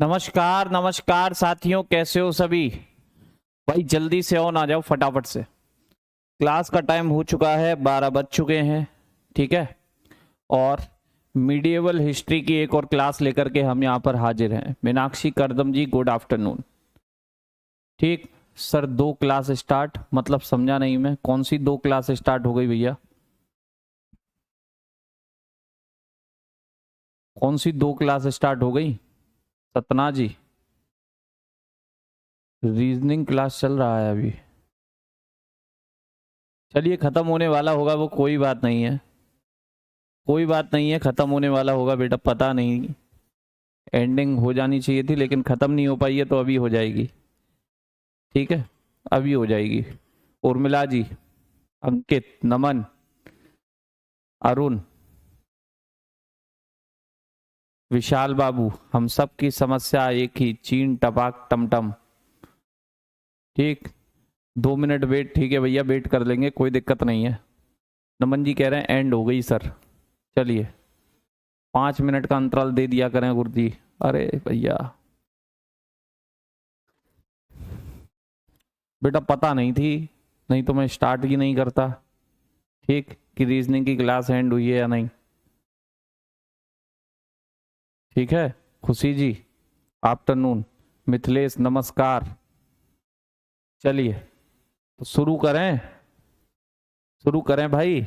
नमस्कार नमस्कार साथियों, कैसे हो सभी। भाई जल्दी से ऑन आ जाओ फटाफट से। क्लास का टाइम हो चुका है, 12 बज चुके हैं। ठीक है। और मीडिएवल हिस्ट्री की एक और क्लास लेकर के हम यहाँ पर हाजिर हैं। मीनाक्षी करदम जी, गुड आफ्टरनून। ठीक सर, 2 क्लास स्टार्ट मतलब समझा नहीं मैं, कौन सी 2 क्लास स्टार्ट हो गई भैया? कौन सी 2 क्लास स्टार्ट हो गई सतना जी? रीजनिंग क्लास चल रहा है अभी। चलिए, खत्म होने वाला होगा वो, कोई बात नहीं है, कोई बात नहीं है, खत्म होने वाला होगा बेटा। पता नहीं, एंडिंग हो जानी चाहिए थी लेकिन खत्म नहीं हो पाई है, तो अभी हो जाएगी। ठीक है, अभी हो जाएगी। उर्मिला जी, अंकित, नमन, अरुण, विशाल बाबू, हम सब की समस्या एक ही, चीन टपाक टमटम। ठीक, 2 मिनट वेट। ठीक है भैया, वेट कर लेंगे, कोई दिक्कत नहीं है। नमन जी कह रहे हैं एंड हो गई सर। चलिए, 5 मिनट का अंतराल दे दिया करें गुरु जी। अरे भैया, बेटा पता नहीं थी, नहीं तो मैं स्टार्ट ही नहीं करता। ठीक, कि रीजनिंग की क्लास एंड हुई है या नहीं। ठीक है, खुशी जी आफ्टरनून, मिथिलेश नमस्कार। चलिए, तो शुरू करें, शुरू करें भाई।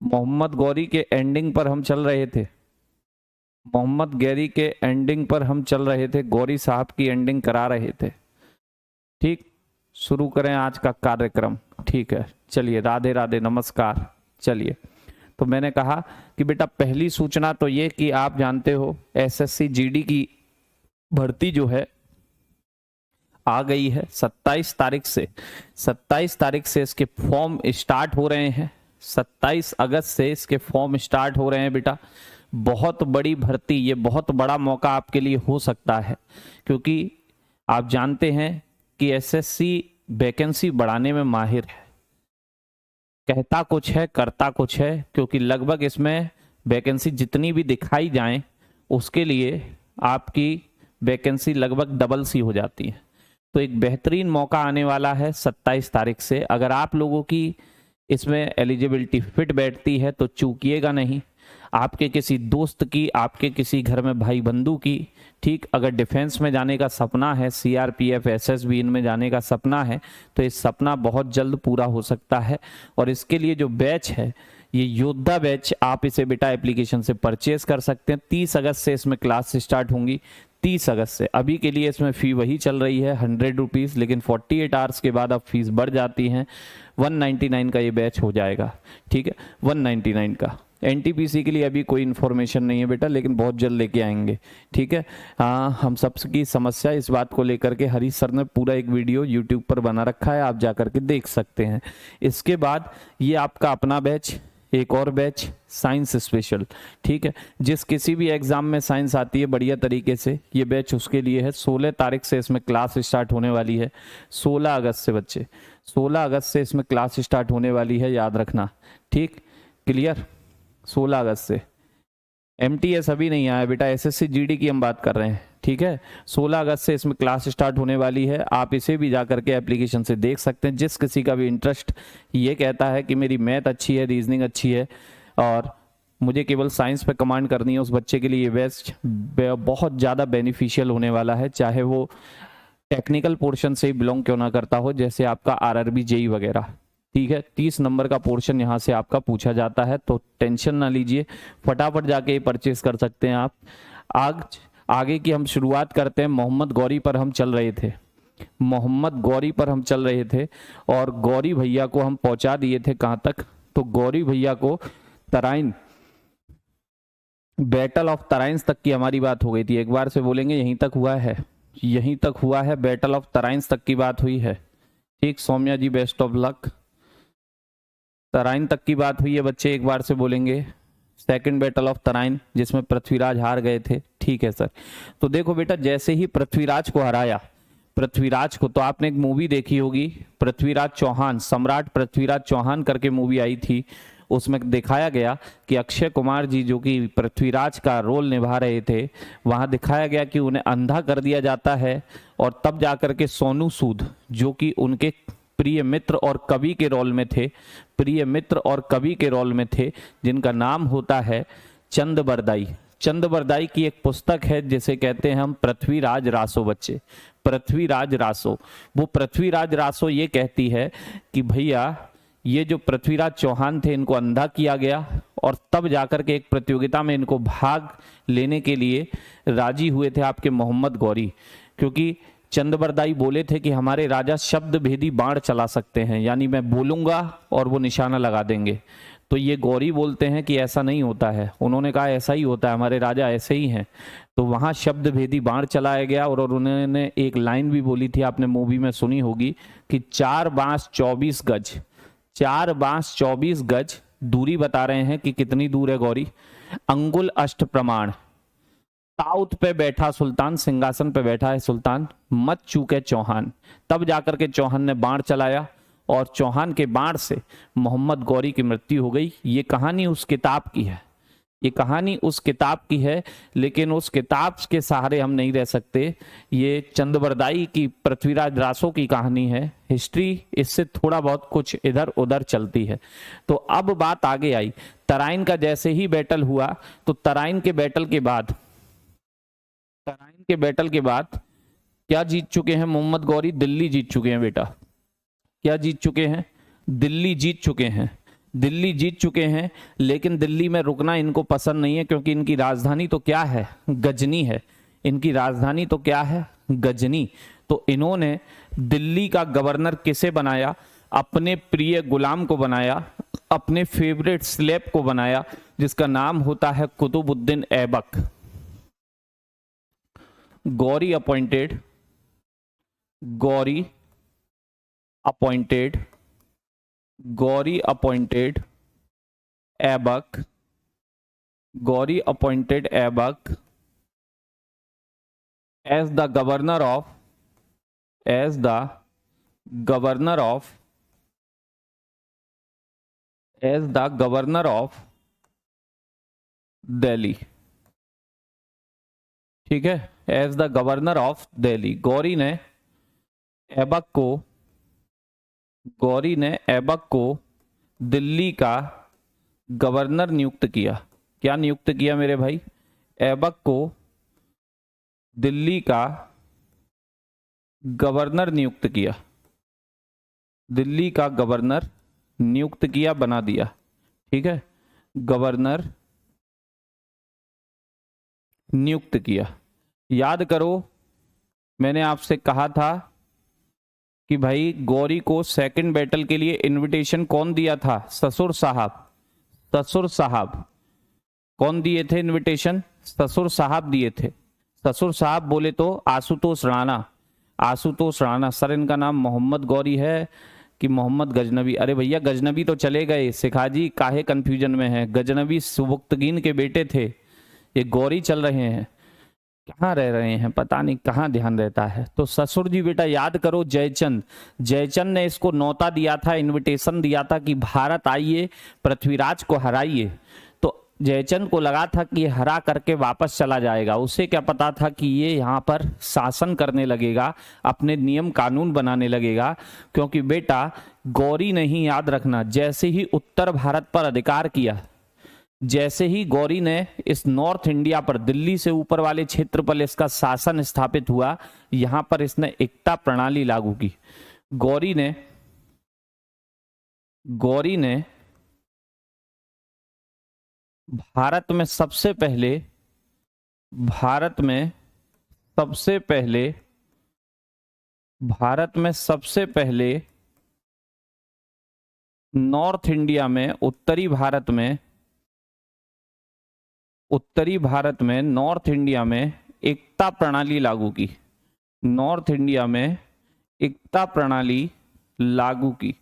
मोहम्मद गौरी के एंडिंग पर हम चल रहे थे, मोहम्मद गौरी के एंडिंग पर हम चल रहे थे, गौरी साहब की एंडिंग करा रहे थे। ठीक, शुरू करें आज का कार्यक्रम। ठीक है, चलिए, राधे राधे नमस्कार। चलिए, तो मैंने कहा कि बेटा पहली सूचना तो ये कि आप जानते हो एसएससी जीडी की भर्ती जो है आ गई है 27 तारीख से। 27 तारीख से इसके फॉर्म स्टार्ट हो रहे हैं, 27 अगस्त से इसके फॉर्म स्टार्ट हो रहे हैं बेटा। बहुत बड़ी भर्ती, ये बहुत बड़ा मौका आपके लिए हो सकता है, क्योंकि आप जानते हैं कि एसएससी वैकेंसी बढ़ाने में माहिर है। कहता कुछ है करता कुछ है, क्योंकि लगभग इसमें वैकेंसी जितनी भी दिखाई जाए उसके लिए आपकी वैकेंसी लगभग डबल सी हो जाती है। तो एक बेहतरीन मौका आने वाला है 27 तारीख से। अगर आप लोगों की इसमें एलिजिबिलिटी फिट बैठती है तो चूकिएगा नहीं। आपके किसी दोस्त की, आपके किसी घर में भाई बंधु की, ठीक, अगर डिफेंस में जाने का सपना है, सीआरपीएफ एसएसबी इनमें जाने का सपना है, तो ये सपना बहुत जल्द पूरा हो सकता है। और इसके लिए जो बैच है, ये योद्धा बैच, आप इसे बेटा एप्लीकेशन से परचेज कर सकते हैं। 30 अगस्त से इसमें क्लास स्टार्ट होंगी, 30 अगस्त से। अभी के लिए इसमें फ़ी वही चल रही है 100 रुपीज़, लेकिन 48 आवर्स के बाद अब फीस बढ़ जाती हैं। 199 का ये बैच हो जाएगा। ठीक है, 199 का। एनटीपीसी के लिए अभी कोई इन्फॉर्मेशन नहीं है बेटा, लेकिन बहुत जल्द लेके आएंगे। ठीक है, हाँ, हम सबकी समस्या इस बात को लेकर के हरीश सर ने पूरा एक वीडियो यूट्यूब पर बना रखा है, आप जाकर के देख सकते हैं। इसके बाद ये आपका अपना बैच, एक और बैच साइंस स्पेशल। ठीक है, जिस किसी भी एग्जाम में साइंस आती है बढ़िया तरीके से, ये बैच उसके लिए है। 16 तारीख से इसमें क्लास स्टार्ट होने वाली है, 16 अगस्त से बच्चे, 16 अगस्त से इसमें क्लास स्टार्ट होने वाली है, याद रखना। ठीक, क्लियर, 16 अगस्त से। एमटीएस अभी नहीं आया बेटा, एसएससी जीडी की हम बात कर रहे हैं। ठीक है, 16 अगस्त से इसमें क्लास स्टार्ट होने वाली है। आप इसे भी जा करके एप्लीकेशन से देख सकते हैं। जिस किसी का भी इंटरेस्ट ये कहता है कि मेरी मैथ अच्छी है, रीजनिंग अच्छी है और मुझे केवल साइंस पे कमांड करनी है, उस बच्चे के लिए ये बेस्ट बहुत ज़्यादा बेनिफिशियल होने वाला है, चाहे वो टेक्निकल पोर्शन से ही बिलोंग क्यों ना करता हो, जैसे आपका आरआरबी जेई वगैरह। ठीक है, 30 नंबर का पोर्शन यहाँ से आपका पूछा जाता है, तो टेंशन ना लीजिए, फटाफट जाके ये परचेज कर सकते हैं आप। आगे की हम शुरुआत करते हैं। मोहम्मद गौरी पर हम चल रहे थे, मोहम्मद गौरी पर हम चल रहे थे, और गौरी भैया को हम पहुंचा दिए थे कहाँ तक, तो गौरी भैया को तराइन, बैटल ऑफ तराइन्स तक की हमारी बात हो गई थी। एक बार से बोलेंगे, यहीं तक हुआ है, यहीं तक हुआ है, बैटल ऑफ तराइन्स तक की बात हुई है। ठीक, सौम्या जी बेस्ट ऑफ लक। तराइन तक की बात हुई है बच्चे, एक बार से बोलेंगे। सेकंड बैटल ऑफ तराइन, जिसमें पृथ्वीराज हार गए थे। ठीक है सर, तो देखो बेटा, जैसे ही पृथ्वीराज को हराया, पृथ्वीराज को, तो आपने एक मूवी देखी होगी, पृथ्वीराज चौहान, सम्राट पृथ्वीराज चौहान करके मूवी आई थी, उसमें दिखाया गया कि अक्षय कुमार जी जो कि पृथ्वीराज का रोल निभा रहे थे, वहां दिखाया गया कि उन्हें अंधा कर दिया जाता है और तब जाकर के सोनू सूद जो कि उनके प्रिय मित्र और कवि के रोल में थे, प्रिय मित्र और कवि के रोल में थे, जिनका नाम होता है चंद बरदाई। चंद बरदाई की एक पुस्तक है जिसे कहते हैं हम पृथ्वीराज रासो। बच्चे, पृथ्वीराज रासो, वो पृथ्वीराज रासो ये कहती है कि भैया ये जो पृथ्वीराज चौहान थे इनको अंधा किया गया और तब जाकर के एक प्रतियोगिता में इनको भाग लेने के लिए राजी हुए थे आपके मोहम्मद गौरी, क्योंकि चंद बरदाई बोले थे कि हमारे राजा शब्द भेदी बाण चला सकते हैं, यानी मैं बोलूंगा और वो निशाना लगा देंगे। तो ये गौरी बोलते हैं कि ऐसा नहीं होता है, उन्होंने कहा ऐसा ही होता है, हमारे राजा ऐसे ही हैं। तो वहां शब्द भेदी बाण चलाया गया और उन्होंने एक लाइन भी बोली थी, आपने मूवी में सुनी होगी कि 4 बांस 24 गज, 4 बांस 24 गज दूरी बता रहे हैं कि कितनी दूर है गौरी, अंगुल अष्ट प्रमाण, ताउत पे बैठा सुल्तान, सिंहासन पे बैठा है सुल्तान, मत चूके चौहान। तब जाकर के चौहान ने बाण चलाया और चौहान के बाण से मोहम्मद गौरी की मृत्यु हो गई। ये कहानी उस किताब की है, ये कहानी उस किताब की है, लेकिन उस किताब के सहारे हम नहीं रह सकते। ये चंद बरदाई की पृथ्वीराज रासो की कहानी है, हिस्ट्री इससे थोड़ा बहुत कुछ इधर उधर चलती है। तो अब बात आगे आई, तराइन का जैसे ही बैटल हुआ तो तराइन के बैटल के बाद क्या जीत चुके हैं मोहम्मद गौरी? दिल्ली जीत चुके हैं बेटा। क्या जीत चुके हैं? दिल्ली जीत चुके हैं, दिल्ली जीत चुके हैं। लेकिन दिल्ली में रुकना इनको पसंद नहीं है, क्योंकि इनकी राजधानी तो क्या है? गजनी है। इनकी राजधानी तो क्या है? गजनी। तो इन्होंने दिल्ली का गवर्नर किसे बनाया? अपने प्रिय गुलाम को बनाया, अपने फेवरेट स्लेब को बनाया, जिसका नाम होता है Qutbuddin Aibak. Ghori appointed Aibak as the governor of Delhi. ठीक है, as the governor of Delhi. Ghori ने ऐबक को दिल्ली का गवर्नर नियुक्त किया। क्या नियुक्त किया मेरे भाई? ऐबक को दिल्ली का गवर्नर नियुक्त किया, दिल्ली का गवर्नर नियुक्त किया, बना दिया। ठीक है, गवर्नर नियुक्त किया। याद करो, मैंने आपसे कहा था कि भाई गौरी को सेकंड बैटल के लिए इनविटेशन कौन दिया था? ससुर साहब। ससुर साहब कौन दिए थे इनविटेशन? ससुर साहब दिए थे। ससुर साहब बोले तो आशुतोष राणा। आशुतोष राणा। सर इनका नाम मोहम्मद गौरी है कि मोहम्मद गजनबी? अरे भैया गजनबी तो चले गए, शिखा जी काहे कंफ्यूजन में है? गजनबी सुबुक्तगीन के बेटे थे, ये गौरी चल रहे हैं। कहाँ रह रहे हैं पता नहीं, कहाँ ध्यान रहता है। तो ससुर जी बेटा याद करो, जयचंद ने इसको न्योता दिया था, इनविटेशन दिया था कि भारत आइए, पृथ्वीराज को हराइए। तो जयचंद को लगा था कि ये हरा करके वापस चला जाएगा। उसे क्या पता था कि ये यहाँ पर शासन करने लगेगा, अपने नियम कानून बनाने लगेगा। क्योंकि बेटा गौरी ने ही, याद रखना, जैसे ही उत्तर भारत पर अधिकार किया, जैसे ही गौरी ने इस नॉर्थ इंडिया पर, दिल्ली से ऊपर वाले क्षेत्र पर इसका शासन स्थापित हुआ, यहां पर इसने एकता प्रणाली लागू की। गौरी ने भारत में सबसे पहले नॉर्थ इंडिया में, उत्तरी भारत में नॉर्थ इंडिया में एकता प्रणाली लागू की। नॉर्थ इंडिया में एकता प्रणाली लागू की।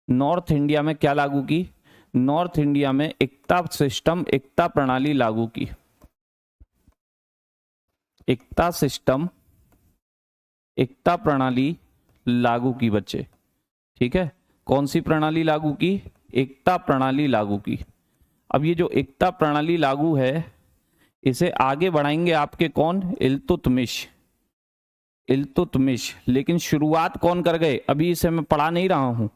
नॉर्थ इंडिया में क्या लागू की? नॉर्थ इंडिया में एकता सिस्टम, एकता प्रणाली लागू की। एकता सिस्टम, एकता प्रणाली लागू की बच्चे। ठीक है, कौन सी प्रणाली लागू की? एकता प्रणाली लागू की। अब ये जो एकता प्रणाली लागू है इसे आगे बढ़ाएंगे आपके कौन, इल्तुतमिश। इल्तुतमिश, लेकिन शुरुआत कौन कर गए, अभी इसे मैं पढ़ा नहीं रहा हूं।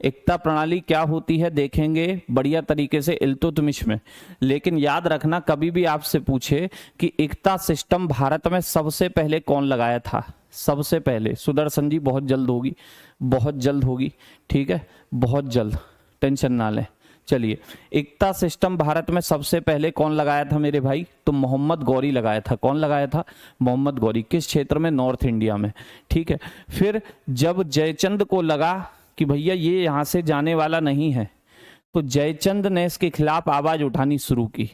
एकता प्रणाली क्या होती है देखेंगे बढ़िया तरीके से इल्तुतमिश में। लेकिन याद रखना कभी भी आपसे पूछे कि एकता सिस्टम भारत में सबसे पहले कौन लगाया था, सबसे पहले सुदर्शन जी, बहुत जल्द होगी, बहुत जल्द होगी, ठीक है, बहुत जल्द, टेंशन ना लें। चलिए, एकता सिस्टम भारत में सबसे पहले कौन लगाया था मेरे भाई, तो मोहम्मद गौरी लगाया था। कौन लगाया था, मोहम्मद गौरी। किस क्षेत्र में, नॉर्थ इंडिया में, ठीक है। फिर जब जयचंद को लगा कि भैया ये यहां से जाने वाला नहीं है, तो जयचंद ने इसके खिलाफ आवाज उठानी शुरू की।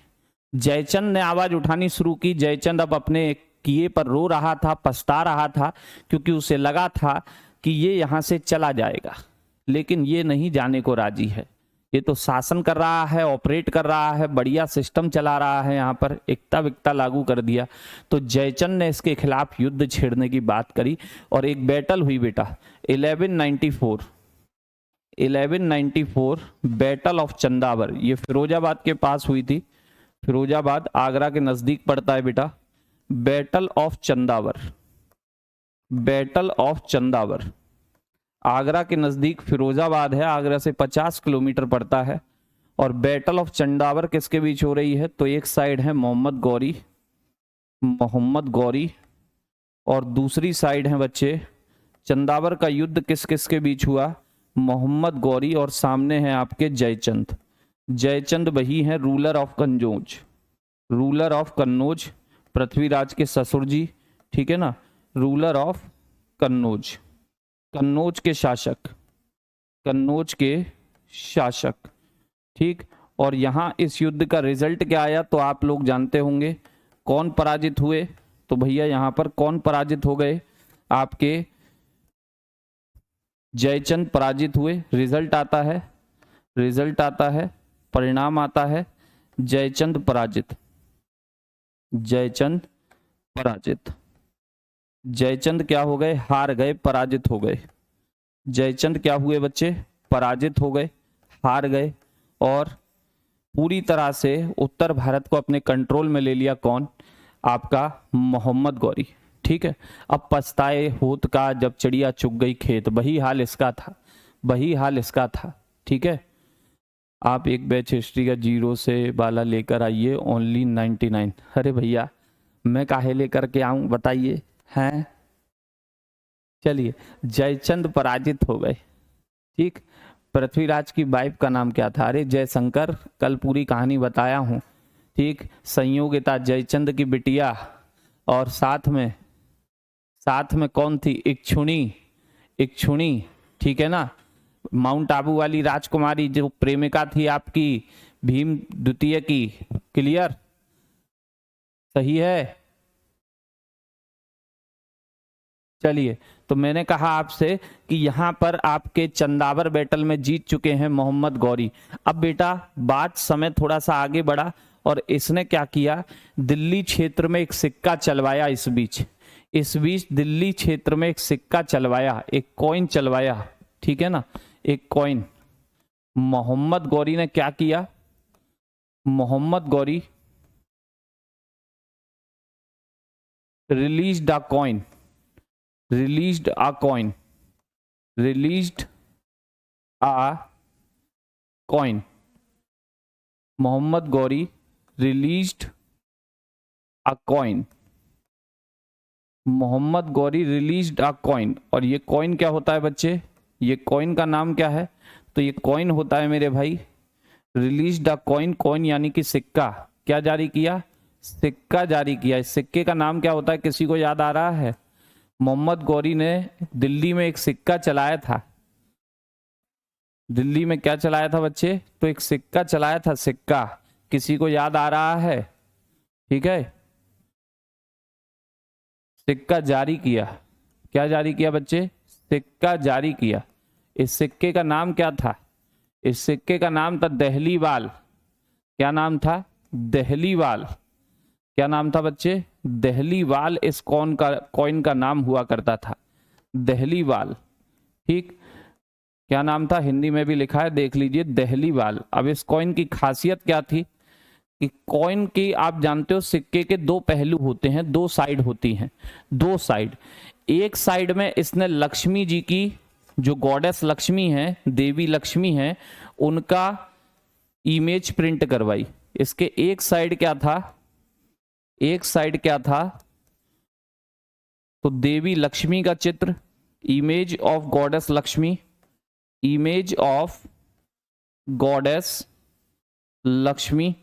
जयचंद ने आवाज उठानी शुरू की। जयचंद अब अपने किए पर रो रहा था, पछता रहा था, क्योंकि उसे लगा था कि ये यहां से चला जाएगा, लेकिन ये नहीं जाने को राजी है। ये तो शासन कर रहा है, ऑपरेट कर रहा है, बढ़िया सिस्टम चला रहा है, यहाँ पर एकता विकता लागू कर दिया। तो जयचंद ने इसके खिलाफ युद्ध छेड़ने की बात करी और एक बैटल हुई बेटा 1194 बैटल ऑफ चंदावर। ये फिरोजाबाद के पास हुई थी। फिरोजाबाद आगरा के नजदीक पड़ता है बेटा। Battle of Chandawar, battle of Chandawar Agra के नजदीक फिरोजाबाद है, आगरा से 50 किलोमीटर पड़ता है। और बैटल ऑफ चंदावर किसके बीच हो रही है, तो एक साइड है मोहम्मद गौरी और दूसरी साइड है बच्चे चंदावर का युद्ध किस किस के बीच हुआ, मोहम्मद गौरी और सामने है आपके जयचंद। जयचंद वही है रूलर ऑफ कन्नौज, पृथ्वीराज के ससुर जी, ठीक है ना, रूलर ऑफ कन्नौज के शासक, ठीक। और यहां इस युद्ध का रिजल्ट क्या आया, तो आप लोग जानते होंगे। कौन पराजित हुए, तो भैया यहां पर कौन पराजित हो गए, आपके जयचंद पराजित हुए। रिजल्ट आता है, परिणाम आता है जयचंद पराजित। जयचंद क्या हो गए, हार गए, पराजित हो गए। जयचंद क्या हुए बच्चे, पराजित हो गए, हार गए और पूरी तरह से उत्तर भारत को अपने कंट्रोल में ले लिया। कौन, आपका मोहम्मद गौरी, ठीक है। अब पछताए होत का जब चिड़िया चुग गई खेत, वही हाल इसका था, ठीक है। आप एक बैच हिस्ट्री का 0 से वाला लेकर आइए, ओनली 99। अरे भैया मैं काहे लेकर के आऊं बताइए, हैं। चलिए, जयचंद पराजित हो गए, ठीक। पृथ्वीराज की वाइफ का नाम क्या था, अरे जयशंकर, कल पूरी कहानी बताया हूं, ठीक। संयोगिता जयचंद की बिटिया और साथ में कौन थी, इक्षुणी, ठीक है ना, माउंट आबू वाली राजकुमारी जो प्रेमिका थी आपकी भीम द्वितीय की। क्लियर, सही है। चलिए, तो मैंने कहा आपसे कि यहां पर आपके चंदावर बैटल में जीत चुके हैं मोहम्मद गौरी। अब बेटा बात समय थोड़ा सा आगे बढ़ा और इसने क्या किया, दिल्ली क्षेत्र में एक सिक्का चलवाया। इस बीच दिल्ली क्षेत्र में एक सिक्का चलवाया, एक कॉइन चलवाया, ठीक है ना, एक कॉइन। मोहम्मद गौरी ने क्या किया, Mohammad Ghori released a coin। Mohammad Ghori released a coin. और ये कॉइन क्या होता है बच्चे, ये कॉइन का नाम क्या है, तो ये कॉइन होता है मेरे भाई रिलीज्ड अ कॉइन यानी कि सिक्का। क्या जारी किया, सिक्का जारी किया। इस सिक्के का नाम क्या होता है, किसी को याद आ रहा है। मोहम्मद गौरी ने दिल्ली में एक सिक्का चलाया था। दिल्ली में क्या चलाया था बच्चे, तो एक सिक्का चलाया था, सिक्का। किसी को याद आ रहा है, ठीक है। सिक्का जारी किया, क्या जारी किया बच्चे, सिक्का जारी किया। इस सिक्के का नाम क्या था, इस सिक्के का नाम था दहलीवाल। क्या नाम था, दहलीवाल। क्या नाम था बच्चे, दहलीवाल। इस कॉइन का नाम हुआ करता था, दहलीवाल, ठीक। क्या नाम था, हिंदी में भी लिखा है, देख लीजिए, दहलीवाल। अब इस कॉइन की खासियत क्या थी कि कॉइन की, आप जानते हो सिक्के के दो पहलू होते हैं, दो साइड होती हैं, दो साइड। एक साइड में इसने लक्ष्मी जी की, जो गॉडेस लक्ष्मी है, देवी लक्ष्मी है, उनका इमेज प्रिंट करवाई। इसके एक साइड क्या था, एक साइड क्या था, तो देवी लक्ष्मी का चित्र, image of goddess Lakshmi, image of goddess Lakshmi,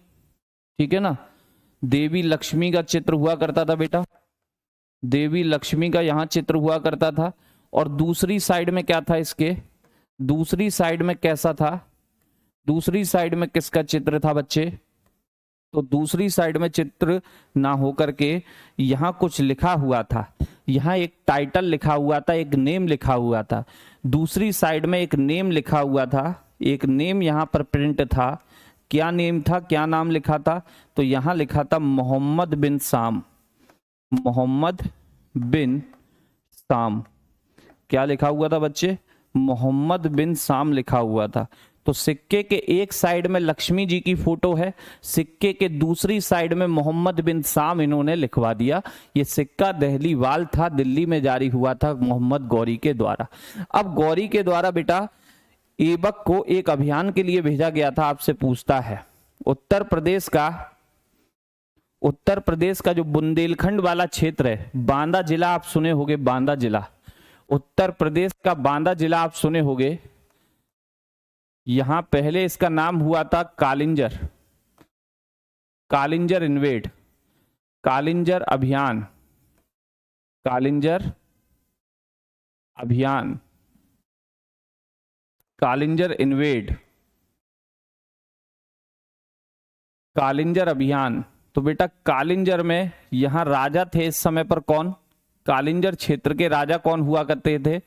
ठीक है ना। देवी लक्ष्मी का चित्र हुआ करता था बेटा, देवी लक्ष्मी का यहां चित्र हुआ करता था। और दूसरी साइड में क्या था इसके, दूसरी साइड में कैसा था, दूसरी साइड में किसका चित्र था बच्चे, तो दूसरी साइड में चित्र ना होकर के यहां कुछ लिखा हुआ था, यहां एक टाइटल लिखा हुआ था, एक नेम लिखा हुआ था। दूसरी साइड में एक नेम लिखा हुआ था, एक नेम यहां पर प्रिंट था। क्या नेम था, क्या नाम लिखा था, तो यहां लिखा था मोहम्मद बिन साम, मोहम्मद बिन साम। क्या लिखा हुआ था बच्चे, मोहम्मद बिन साम लिखा हुआ था। तो सिक्के के एक साइड में लक्ष्मी जी की फोटो है, सिक्के के दूसरी साइड में मोहम्मद बिन साम इन्होंने लिखवा दिया। ये सिक्का दहलीवाल था, दिल्ली में जारी हुआ था मोहम्मद गौरी के द्वारा। अब गौरी के द्वारा बेटा ऐबक को एक अभियान के लिए भेजा गया था। आपसे पूछता है उत्तर प्रदेश का जो बुंदेलखंड वाला क्षेत्र है, बांदा जिला आप सुने होंगे, बांदा जिला, उत्तर प्रदेश का बांदा जिला आप सुने होंगे। यहां पहले इसका नाम हुआ था कालिंजर, कालिंजर इन्वेड, कालिंजर अभियान, कालिंजर अभियान, कालिंजर इन्वेड, कालिंजर अभियान। तो बेटा कालिंजर में यहां राजा थे इस समय पर कौन, कालिंजर क्षेत्र के राजा कौन हुआ करते थे,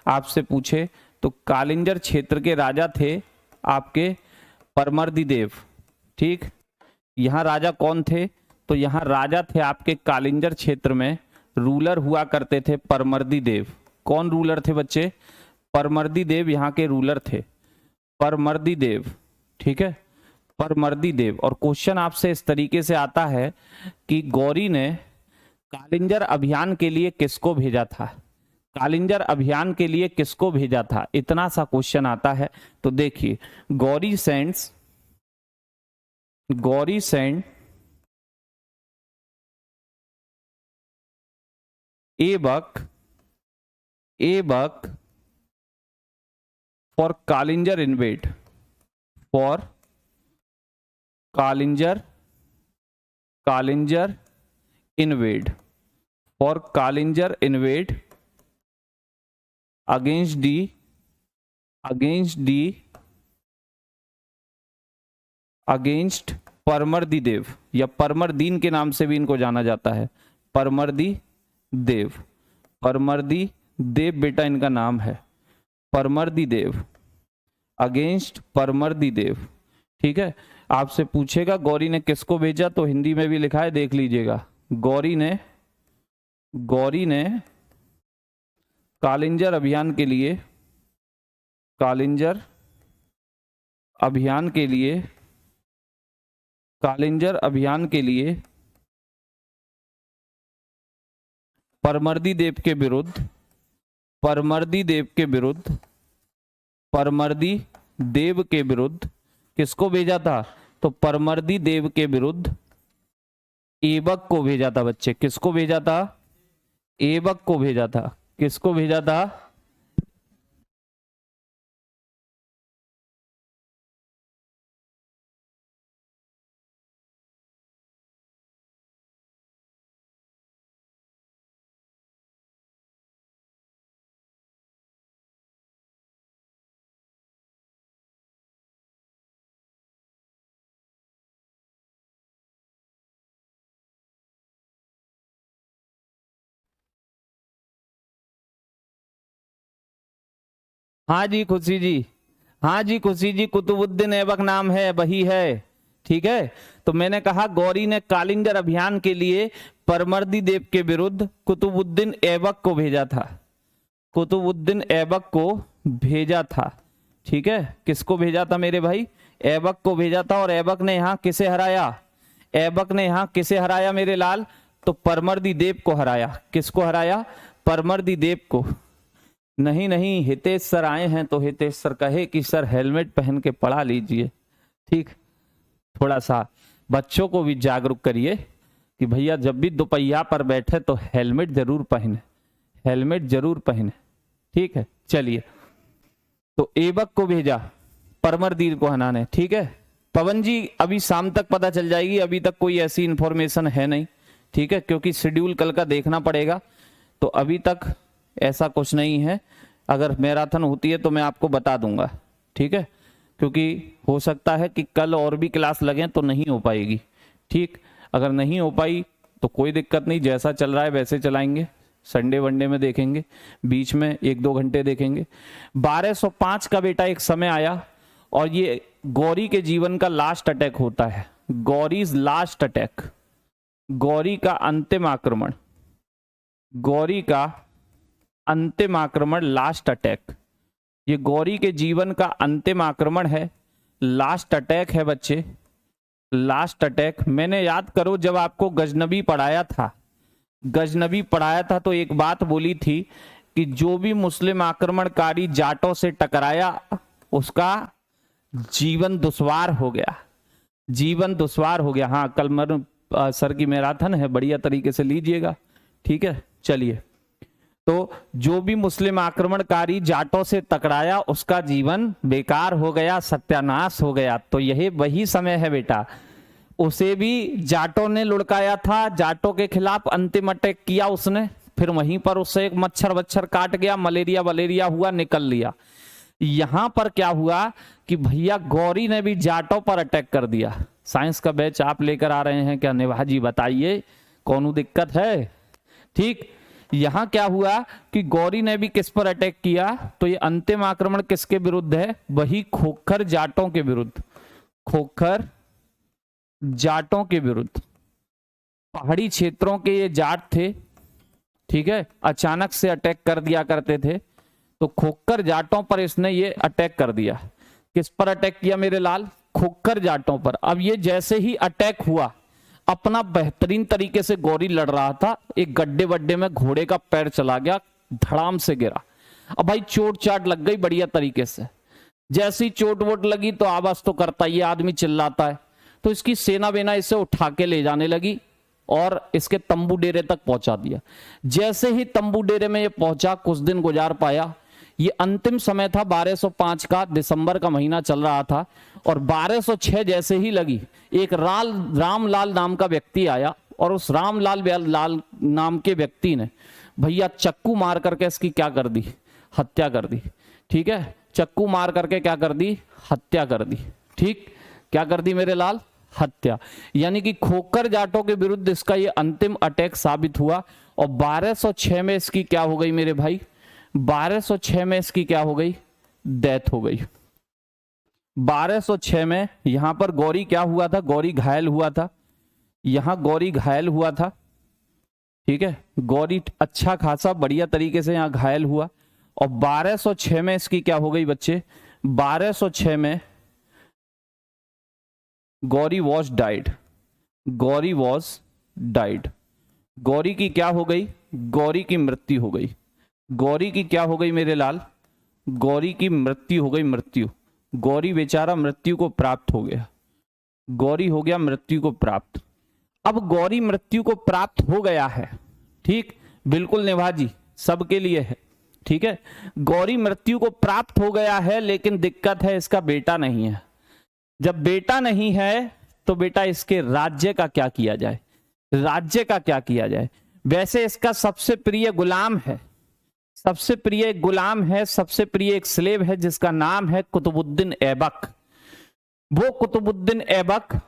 आपसे पूछे तो कालिंजर क्षेत्र के राजा थे आपके परमर्दी देव। ठीक, यहां राजा कौन थे, तो यहां राजा थे आपके कालिंजर क्षेत्र में, रूलर हुआ करते थे परमर्दी देव। कौन रूलर थे बच्चे, परमर्दी देव यहां के रूलर थे, परमर्दी देव। ठीक है, परमर्दी देव। और क्वेश्चन आपसे इस तरीके से आता है कि गौरी ने कालिंजर अभियान के लिए किसको भेजा था, कालिंजर अभियान के लिए किसको भेजा था, इतना सा क्वेश्चन आता है। तो देखिए, Ghori send Aibak for Kalinjar invade, for Kalinjar invade, for Kalinjar invade against Paramardi Dev, या परमरदीन के नाम से भी इनको जाना जाता है, परमर्दी देव, परमर्दी देव बेटा इनका नाम है, परमर्दी देव, अगेंस्ट परमर्दी देव। ठीक है, आपसे पूछेगा गौरी ने किसको भेजा, तो हिंदी में भी लिखा है, देख लीजिएगा। गौरी ने कालिंजर अभियान के लिए, कालिंजर अभियान के लिए, कालिंजर अभियान के लिए परमर्दी देव के विरुद्ध, परमर्दी देव के विरुद्ध, परमर्दी देव के विरुद्ध किसको भेजा था, तो परमर्दी देव के विरुद्ध ऐबक को भेजा था बच्चे। किसको भेजा था, ऐबक को भेजा था। किसको भेजा था, हाँ जी खुशी जी, हाँ जी खुशी जी, कुतुबुद्दीन ऐबक नाम है, वही है। ठीक है, तो मैंने कहा गौरी ने कालिंजर अभियान के लिए परमर्दी देव के विरुद्ध कुतुबुद्दीन ऐबक को भेजा था, कुतुबुद्दीन ऐबक को भेजा था। ठीक है, किसको भेजा था मेरे भाई? ऐबक को भेजा था। और ऐबक ने यहां किसे हराया? ऐबक ने यहां किसे हराया मेरे लाल? तो परमर्दी देव को हराया। किसको हराया? परमर्दी देव को। नहीं नहीं, हितेश सर आए हैं तो हितेश सर कहे कि सर हेलमेट पहन के पढ़ा लीजिए। ठीक, थोड़ा सा बच्चों को भी जागरूक करिए कि भैया जब भी दोपहिया पर बैठे तो हेलमेट जरूर पहने, हेलमेट जरूर पहने। ठीक है, चलिए। तो ऐबक को भेजा परमरदीर को हनाने। ठीक है पवन जी, अभी शाम तक पता चल जाएगी, अभी तक कोई ऐसी इंफॉर्मेशन है नहीं। ठीक है, क्योंकि शेड्यूल कल का देखना पड़ेगा, तो अभी तक ऐसा कुछ नहीं है। अगर मैराथन होती है तो मैं आपको बता दूंगा। ठीक है, क्योंकि हो सकता है कि कल और भी क्लास लगें तो नहीं हो पाएगी। ठीक, अगर नहीं हो पाई तो कोई दिक्कत नहीं, जैसा चल रहा है वैसे चलाएंगे। संडे वनडे में देखेंगे, बीच में 1-2 घंटे देखेंगे। 1205 का बेटा एक समय आया और ये गौरी के जीवन का लास्ट अटैक होता है। गौरीज लास्ट अटैक, गौरी का अंतिम आक्रमण, गौरी का अंतिम आक्रमण, लास्ट अटैक। ये गौरी के जीवन का अंतिम आक्रमण है, लास्ट अटैक है बच्चे, लास्ट अटैक। मैंने याद करो जब आपको गजनबी पढ़ाया था, गजनबी पढ़ाया था तो एक बात बोली थी कि जो भी मुस्लिम आक्रमणकारी जाटों से टकराया उसका जीवन दुश्वार हो गया, जीवन दुश्वार हो गया। हाँ, कल सर की मैराथन है, बढ़िया तरीके से लीजिएगा। ठीक है, चलिए। तो जो भी मुस्लिम आक्रमणकारी जाटों से टकराया उसका जीवन बेकार हो गया, सत्यानाश हो गया। तो यही वही समय है बेटा, उसे भी जाटों ने लुढ़काया था, जाटों के खिलाफ अंतिम अटैक किया उसने, फिर वहीं पर उससे एक मच्छर वच्छर काट गया, मलेरिया वलेरिया हुआ, निकल लिया। यहां पर क्या हुआ कि भैया गौरी ने भी जाटों पर अटैक कर दिया। साइंस का बैच आप लेकर आ रहे हैं क्या नेभा जी? बताइए कौन दिक्कत है? ठीक, यहां क्या हुआ कि गौरी ने भी किस पर अटैक किया? तो ये अंतिम आक्रमण किसके विरुद्ध है? वही खोखर जाटों के विरुद्ध, खोखर जाटों के विरुद्ध। पहाड़ी क्षेत्रों के ये जाट थे, ठीक है, अचानक से अटैक कर दिया करते थे, तो खोखर जाटों पर इसने ये अटैक कर दिया। किस पर अटैक किया मेरे लाल? खोखर जाटों पर। अब ये जैसे ही अटैक हुआ, अपना बेहतरीन तरीके से गौरी लड़ रहा था, एक गड्ढे वड्डे में घोड़े का पैर चला गया, धड़ाम से गिरा। अब भाई चोट चाट लग गई बढ़िया तरीके से। जैसी चोट वोट लगी तो आवाज तो करता ही, आदमी चिल्लाता है। तो इसकी सेना वेना इसे उठा के ले जाने लगी और इसके तंबू डेरे तक पहुंचा दिया। जैसे ही तंबू डेरे में ये पहुंचा, कुछ दिन गुजार पाया। ये अंतिम समय था 1205 का, दिसंबर का महीना चल रहा था, और 1206 जैसे ही लगी, एक रामलाल नाम का व्यक्ति आया और उस रामलाल नाम के व्यक्ति ने भैया चक्कू मार करके इसकी क्या कर दी? हत्या कर दी। ठीक है, चक्कू मार करके क्या कर दी? हत्या कर दी। ठीक, क्या कर दी मेरे लाल? हत्या। यानी कि खोखर जाटों के विरुद्ध इसका ये अंतिम अटैक साबित हुआ। और 1206 में इसकी क्या हो गई मेरे भाई? 1206 में इसकी क्या हो गई? डेथ हो गई। 1206 में यहां पर गौरी क्या हुआ था? गौरी घायल हुआ था। यहां गौरी घायल हुआ था। ठीक है, गौरी अच्छा खासा बढ़िया तरीके से यहां घायल हुआ। और 1206 में इसकी क्या हो गई बच्चे? 1206 में Gauri was died. Gauri was died. Gauri की क्या हो गई? गौरी की मृत्यु हो गई। गौरी की क्या हो गई मेरे लाल? गौरी की मृत्यु हो गई। मृत्यु, गौरी बेचारा मृत्यु को प्राप्त हो गया। गौरी हो गया मृत्यु को प्राप्त। अब गौरी मृत्यु को प्राप्त हो गया है, ठीक, बिल्कुल नेभा जी, सबके लिए है। ठीक है, गौरी मृत्यु को प्राप्त हो गया है, लेकिन दिक्कत है इसका बेटा नहीं है। जब बेटा नहीं है तो बेटा इसके राज्य का क्या किया जाए? राज्य का क्या किया जाए? वैसे इसका सबसे प्रिय गुलाम है, सबसे प्रिय एक गुलाम है, सबसे प्रिय एक स्लेव है जिसका नाम है कुतुबुद्दीन ऐबक। वो कुतुबुद्दीन ऐबक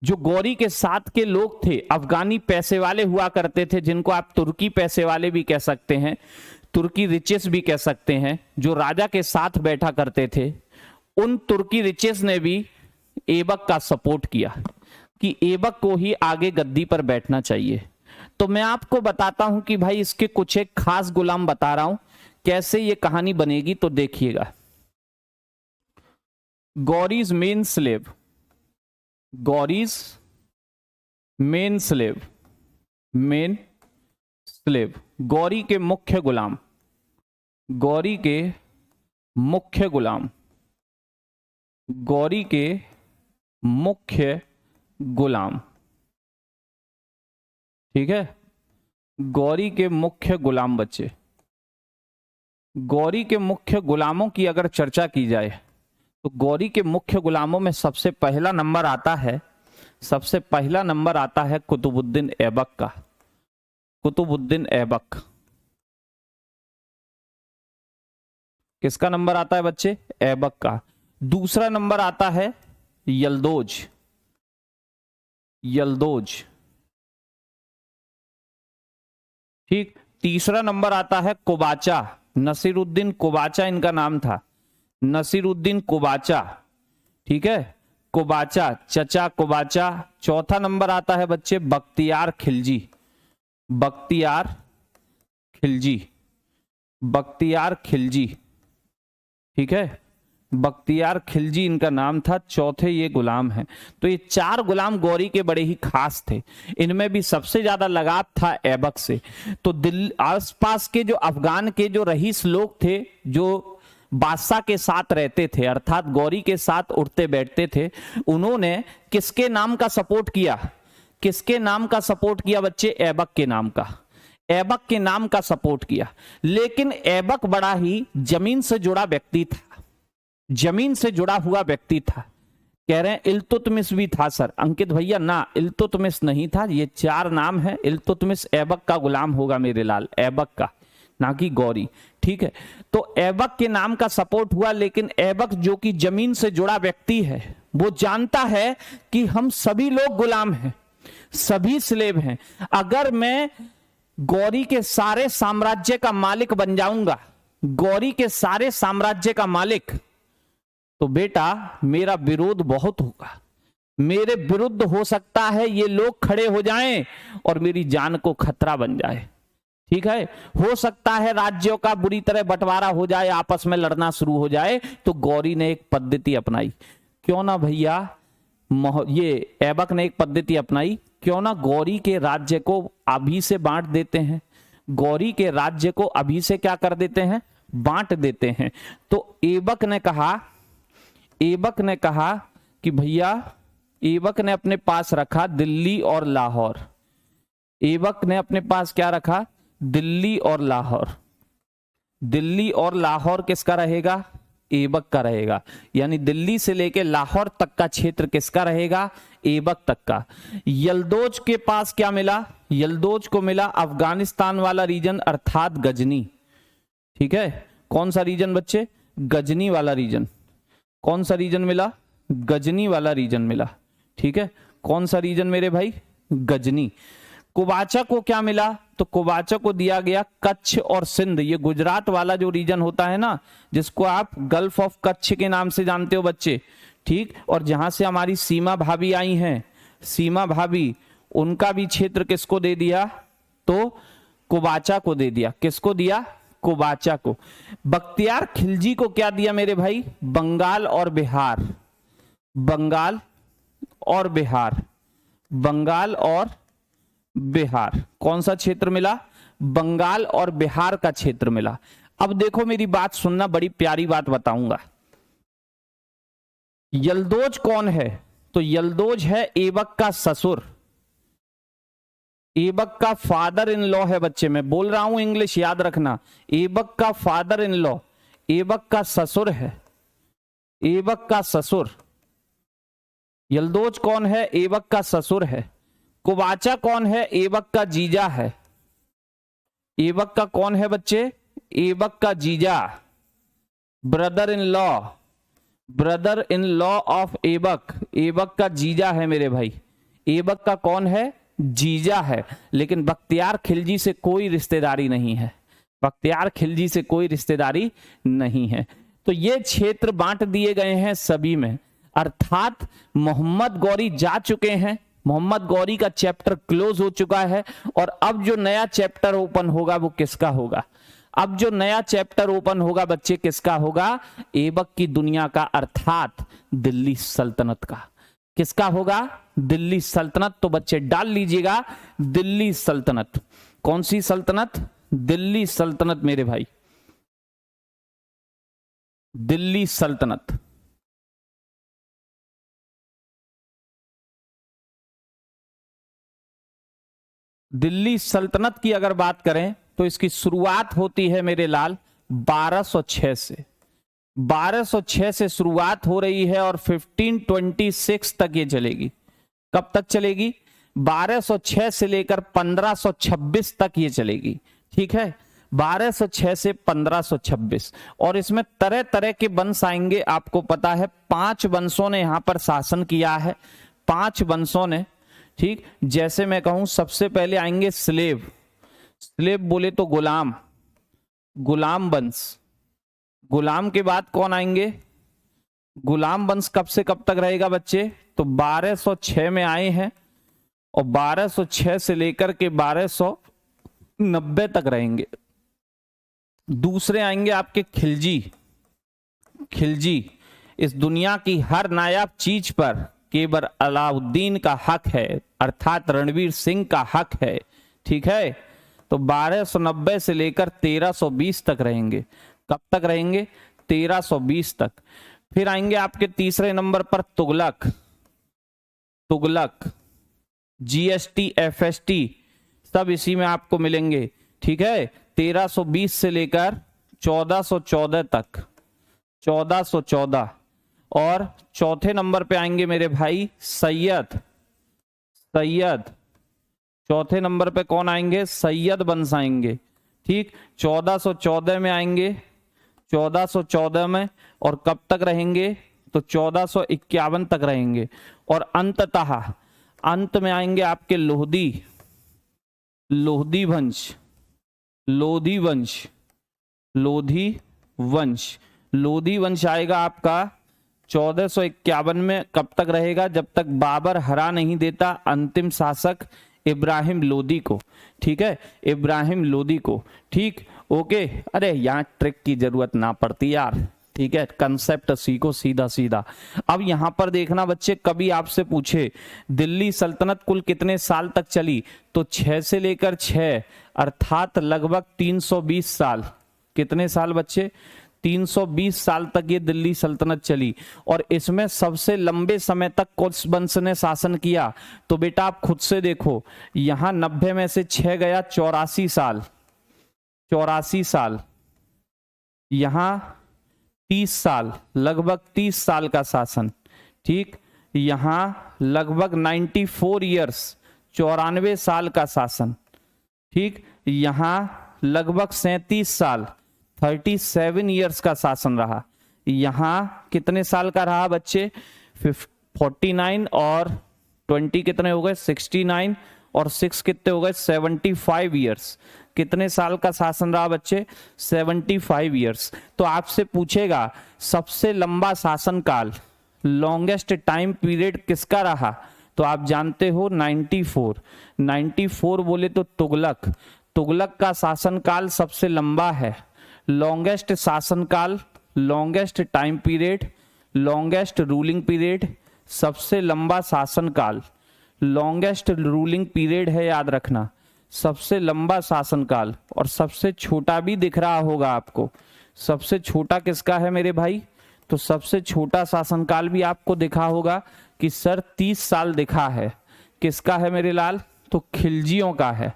जो गौरी के साथ के लोग थे, अफगानी पैसे वाले हुआ करते थे, जिनको आप तुर्की पैसे वाले भी कह सकते हैं, तुर्की रिचेस भी कह सकते हैं, जो राजा के साथ बैठा करते थे, उन तुर्की रिचेस ने भी ऐबक का सपोर्ट किया कि ऐबक को ही आगे गद्दी पर बैठना चाहिए। तो मैं आपको बताता हूं कि भाई इसके कुछ एक खास गुलाम बता रहा हूं, कैसे ये कहानी बनेगी, तो देखिएगा। गौरीज main slave, गौरीज main slave, main slave, Gauri के मुख्य गुलाम, गौरी के मुख्य गुलाम, गौरी के मुख्य गुलाम, ठीक है, गौरी के मुख्य गुलाम बच्चे। गौरी के मुख्य गुलामों की अगर चर्चा की जाए तो गौरी के मुख्य गुलामों में सबसे पहला नंबर आता है, सबसे पहला नंबर आता है कुतुबुद्दीन ऐबक का, कुतुबुद्दीन ऐबक। किसका नंबर आता है बच्चे? ऐबक का। दूसरा नंबर आता है यल्दोज, यल्दोज, ठीक। तीसरा नंबर आता है कुबाचा, नसीरुद्दीन कुबाचा इनका नाम था, नसीरुद्दीन कुबाचा, ठीक है, कुबाचा, चचा कुबाचा। चौथा नंबर आता है बच्चे बख्तियार खिलजी, बख्तियार खिलजी, बख्तियार खिलजी, ठीक है, बख्तियार खिलजी इनका नाम था। चौथे ये गुलाम हैं। तो ये चार गुलाम गौरी के बड़े ही खास थे। इनमें भी सबसे ज्यादा लगाव था ऐबक से। तो दिल्ली आसपास के जो अफगान के जो रईस लोग थे, जो बादशाह के साथ रहते थे, अर्थात गौरी के साथ उठते बैठते थे, उन्होंने किसके नाम का सपोर्ट किया? किसके नाम का सपोर्ट किया बच्चे? ऐबक के नाम का, ऐबक के नाम का सपोर्ट किया। लेकिन ऐबक बड़ा ही जमीन से जुड़ा व्यक्ति था, जमीन से जुड़ा हुआ व्यक्ति था। कह रहे हैं इल्तुतमिश भी था सर। अंकित भैया ना, इल्तुतमिश नहीं था। ये चार नाम है। इल्तुतमिश ऐबक का गुलाम होगा मेरे लाल, ऐबक का, ना कि गौरी, ठीक है। तो ऐबक के नाम का सपोर्ट हुआ। लेकिन ऐबक जो कि जमीन से जुड़ा व्यक्ति है, वो जानता है कि हम सभी लोग गुलाम हैं, सभी स्लेव हैं। अगर मैं गौरी के सारे साम्राज्य का मालिक बन जाऊंगा, गौरी के सारे साम्राज्य का मालिक, तो बेटा मेरा विरोध बहुत होगा, मेरे विरुद्ध हो सकता है ये लोग खड़े हो जाएं और मेरी जान को खतरा बन जाए, ठीक है। हो सकता है राज्यों का बुरी तरह बंटवारा हो जाए, आपस में लड़ना शुरू हो जाए। तो गौरी ने एक पद्धति अपनाई, क्यों ना भैया, ये ऐबक ने एक पद्धति अपनाई, क्यों ना गौरी के राज्य को अभी से बांट देते हैं, गौरी के राज्य को अभी से क्या कर देते हैं? बांट देते हैं। तो ऐबक ने कहा, ऐबक ने कहा कि भैया, ऐबक ने अपने पास रखा दिल्ली और लाहौर, ऐबक ने अपने पास क्या रखा? दिल्ली और लाहौर। दिल्ली और लाहौर किसका रहेगा? ऐबक का रहेगा। यानी दिल्ली से लेके लाहौर तक का क्षेत्र किसका रहेगा? ऐबक तक का। यल्दोज के पास क्या मिला? यल्दोज को मिला अफगानिस्तान वाला रीजन, अर्थात गजनी, ठीक है। कौन सा रीजन बच्चे? गजनी वाला रीजन। कौन सा रीजन मिला? गजनी वाला रीजन मिला, ठीक है। कौन सा रीजन मेरे भाई? गजनी। कुबाचा को क्या मिला? तो कुबाचा को दिया गया कच्छ और सिंध, ये गुजरात वाला जो रीजन होता है ना, जिसको आप गल्फ ऑफ कच्छ के नाम से जानते हो बच्चे, ठीक। और जहां से हमारी सीमा भाभी आई हैं, सीमा भाभी, उनका भी क्षेत्र किसको दे दिया? तो कुबाचा को दे दिया। किसको दिया? कुबाचा को। बख्तियार खिलजी को क्या दिया मेरे भाई? बंगाल और बिहार, बंगाल और बिहार, बंगाल और बिहार। कौन सा क्षेत्र मिला? बंगाल और बिहार का क्षेत्र मिला। अब देखो मेरी बात सुनना, बड़ी प्यारी बात बताऊंगा। यल्दोज कौन है? तो यल्दोज है ऐबक का ससुर, ऐबक का फादर इन लॉ है बच्चे। मैं बोल रहा हूं इंग्लिश, याद रखना। ऐबक का फादर इन लॉ, ऐबक का ससुर है, ऐबक का ससुर। यल्दोज कौन है? ऐबक का ससुर है। कुबाचा कौन है? ऐबक का जीजा है। ऐबक का कौन है बच्चे? ऐबक का जीजा, brother in law, brother in law of Aibak. Aibak का जीजा है मेरे भाई। ऐबक का कौन है? जीजा है। लेकिन बख्तियार खिलजी से कोई रिश्तेदारी नहीं है, बख्तियार खिलजी से कोई रिश्तेदारी नहीं है। तो ये क्षेत्र बांट दिए गए हैं सभी में, अर्थात मोहम्मद गौरी जा चुके हैं, मोहम्मद गौरी का चैप्टर क्लोज हो चुका है। और अब जो नया चैप्टर ओपन होगा वो किसका होगा? अब जो नया चैप्टर ओपन होगा बच्चे किसका होगा? ऐबक की दुनिया का, अर्थात दिल्ली सल्तनत का। किसका होगा? दिल्ली सल्तनत। तो बच्चे डाल लीजिएगा दिल्ली सल्तनत। कौन सी सल्तनत? दिल्ली सल्तनत मेरे भाई, दिल्ली सल्तनत। दिल्ली सल्तनत की अगर बात करें तो इसकी शुरुआत होती है मेरे लाल 1206 से। 1206 से शुरुआत हो रही है और 1526 तक ये चलेगी। कब तक चलेगी? 1206 से लेकर 1526 तक ये चलेगी। ठीक है, 1206 से 1526। और इसमें तरह तरह के वंश आएंगे। आपको पता है 5 वंशों ने यहां पर शासन किया है, 5 वंशों ने। ठीक, जैसे मैं कहूं सबसे पहले आएंगे स्लेव। स्लेव बोले तो गुलाम, गुलाम वंश। गुलाम के बाद कौन आएंगे? गुलाम वंश कब से कब तक रहेगा बच्चे? तो 1206 में आए हैं और 1206 से लेकर के 1290 तक रहेंगे। दूसरे आएंगे आपके खिलजी। खिलजी, इस दुनिया की हर नायाब चीज पर केवल अलाउद्दीन का हक है, अर्थात रणवीर सिंह का हक है। ठीक है, तो 1290 से लेकर 1320 तक रहेंगे। कब तक रहेंगे? 1320 तक। फिर आएंगे आपके तीसरे नंबर पर तुगलक। तुगलक, जीएसटी, एफएसटी सब इसी में आपको मिलेंगे। ठीक है, 1320 से लेकर 1414 तक, 1414। और चौथे नंबर पे आएंगे मेरे भाई सैयद। सैयद, चौथे नंबर पे कौन आएंगे? सैयद वंश आएंगे। ठीक, 1414 में आएंगे, 1414 में। और कब तक रहेंगे? तो 1451 तक रहेंगे। और अंततः अंत में आएंगे आपके लोधी। लोधी वंश, लोधी वंश, लोधी वंश। लोधी वंश आएगा आपका 1451 में। कब तक रहेगा? जब तक बाबर हरा नहीं देता अंतिम शासक इब्राहिम लोदी को। ठीक है, इब्राहिम लोदी को। ठीक, ओके। अरे यहाँ ट्रिक की जरूरत ना पड़ती यार। ठीक है, कंसेप्ट सीखो सीधा सीधा। अब यहां पर देखना बच्चे, कभी आपसे पूछे दिल्ली सल्तनत कुल कितने साल तक चली, तो 6 से लेकर 6 अर्थात लगभग 320 साल। कितने साल बच्चे? 320 साल तक ये दिल्ली सल्तनत चली। और इसमें सबसे लंबे समय तक किस वंश ने शासन किया? तो बेटा आप खुद से देखो, यहां 90 में से 6 गया, 84 साल। 84 साल। यहां 30 साल, लगभग 30 साल का शासन। ठीक, यहां लगभग 94 ईयर्स, 94 साल का शासन। ठीक, यहां लगभग 37 साल, 37 ईयर्स का शासन रहा। यहां कितने साल का रहा बच्चे? 49 और 20 कितने हो गए? 69 और 6 कितने हो गए? 75 ईयर्स। कितने साल का शासन रहा बच्चे? 75 ईयर्स। तो आपसे पूछेगा सबसे लंबा शासन काल, लॉन्गेस्ट टाइम पीरियड किसका रहा? तो आप जानते हो 94। 94 बोले तो तुगलक। तुगलक का शासन काल सबसे लंबा है। लॉन्गेस्ट शासन काल, longest time period, longest ruling period, सबसे लंबा शासन काल। लॉन्गेस्ट रूलिंग पीरियड है, याद रखना, सबसे लंबा शासनकाल। और सबसे छोटा भी दिख रहा होगा आपको। सबसे छोटा किसका है मेरे भाई? तो सबसे छोटा शासनकाल भी आपको दिखा होगा कि सर 30 साल दिखा है। किसका है मेरे लाल? तो खिलजियों का है,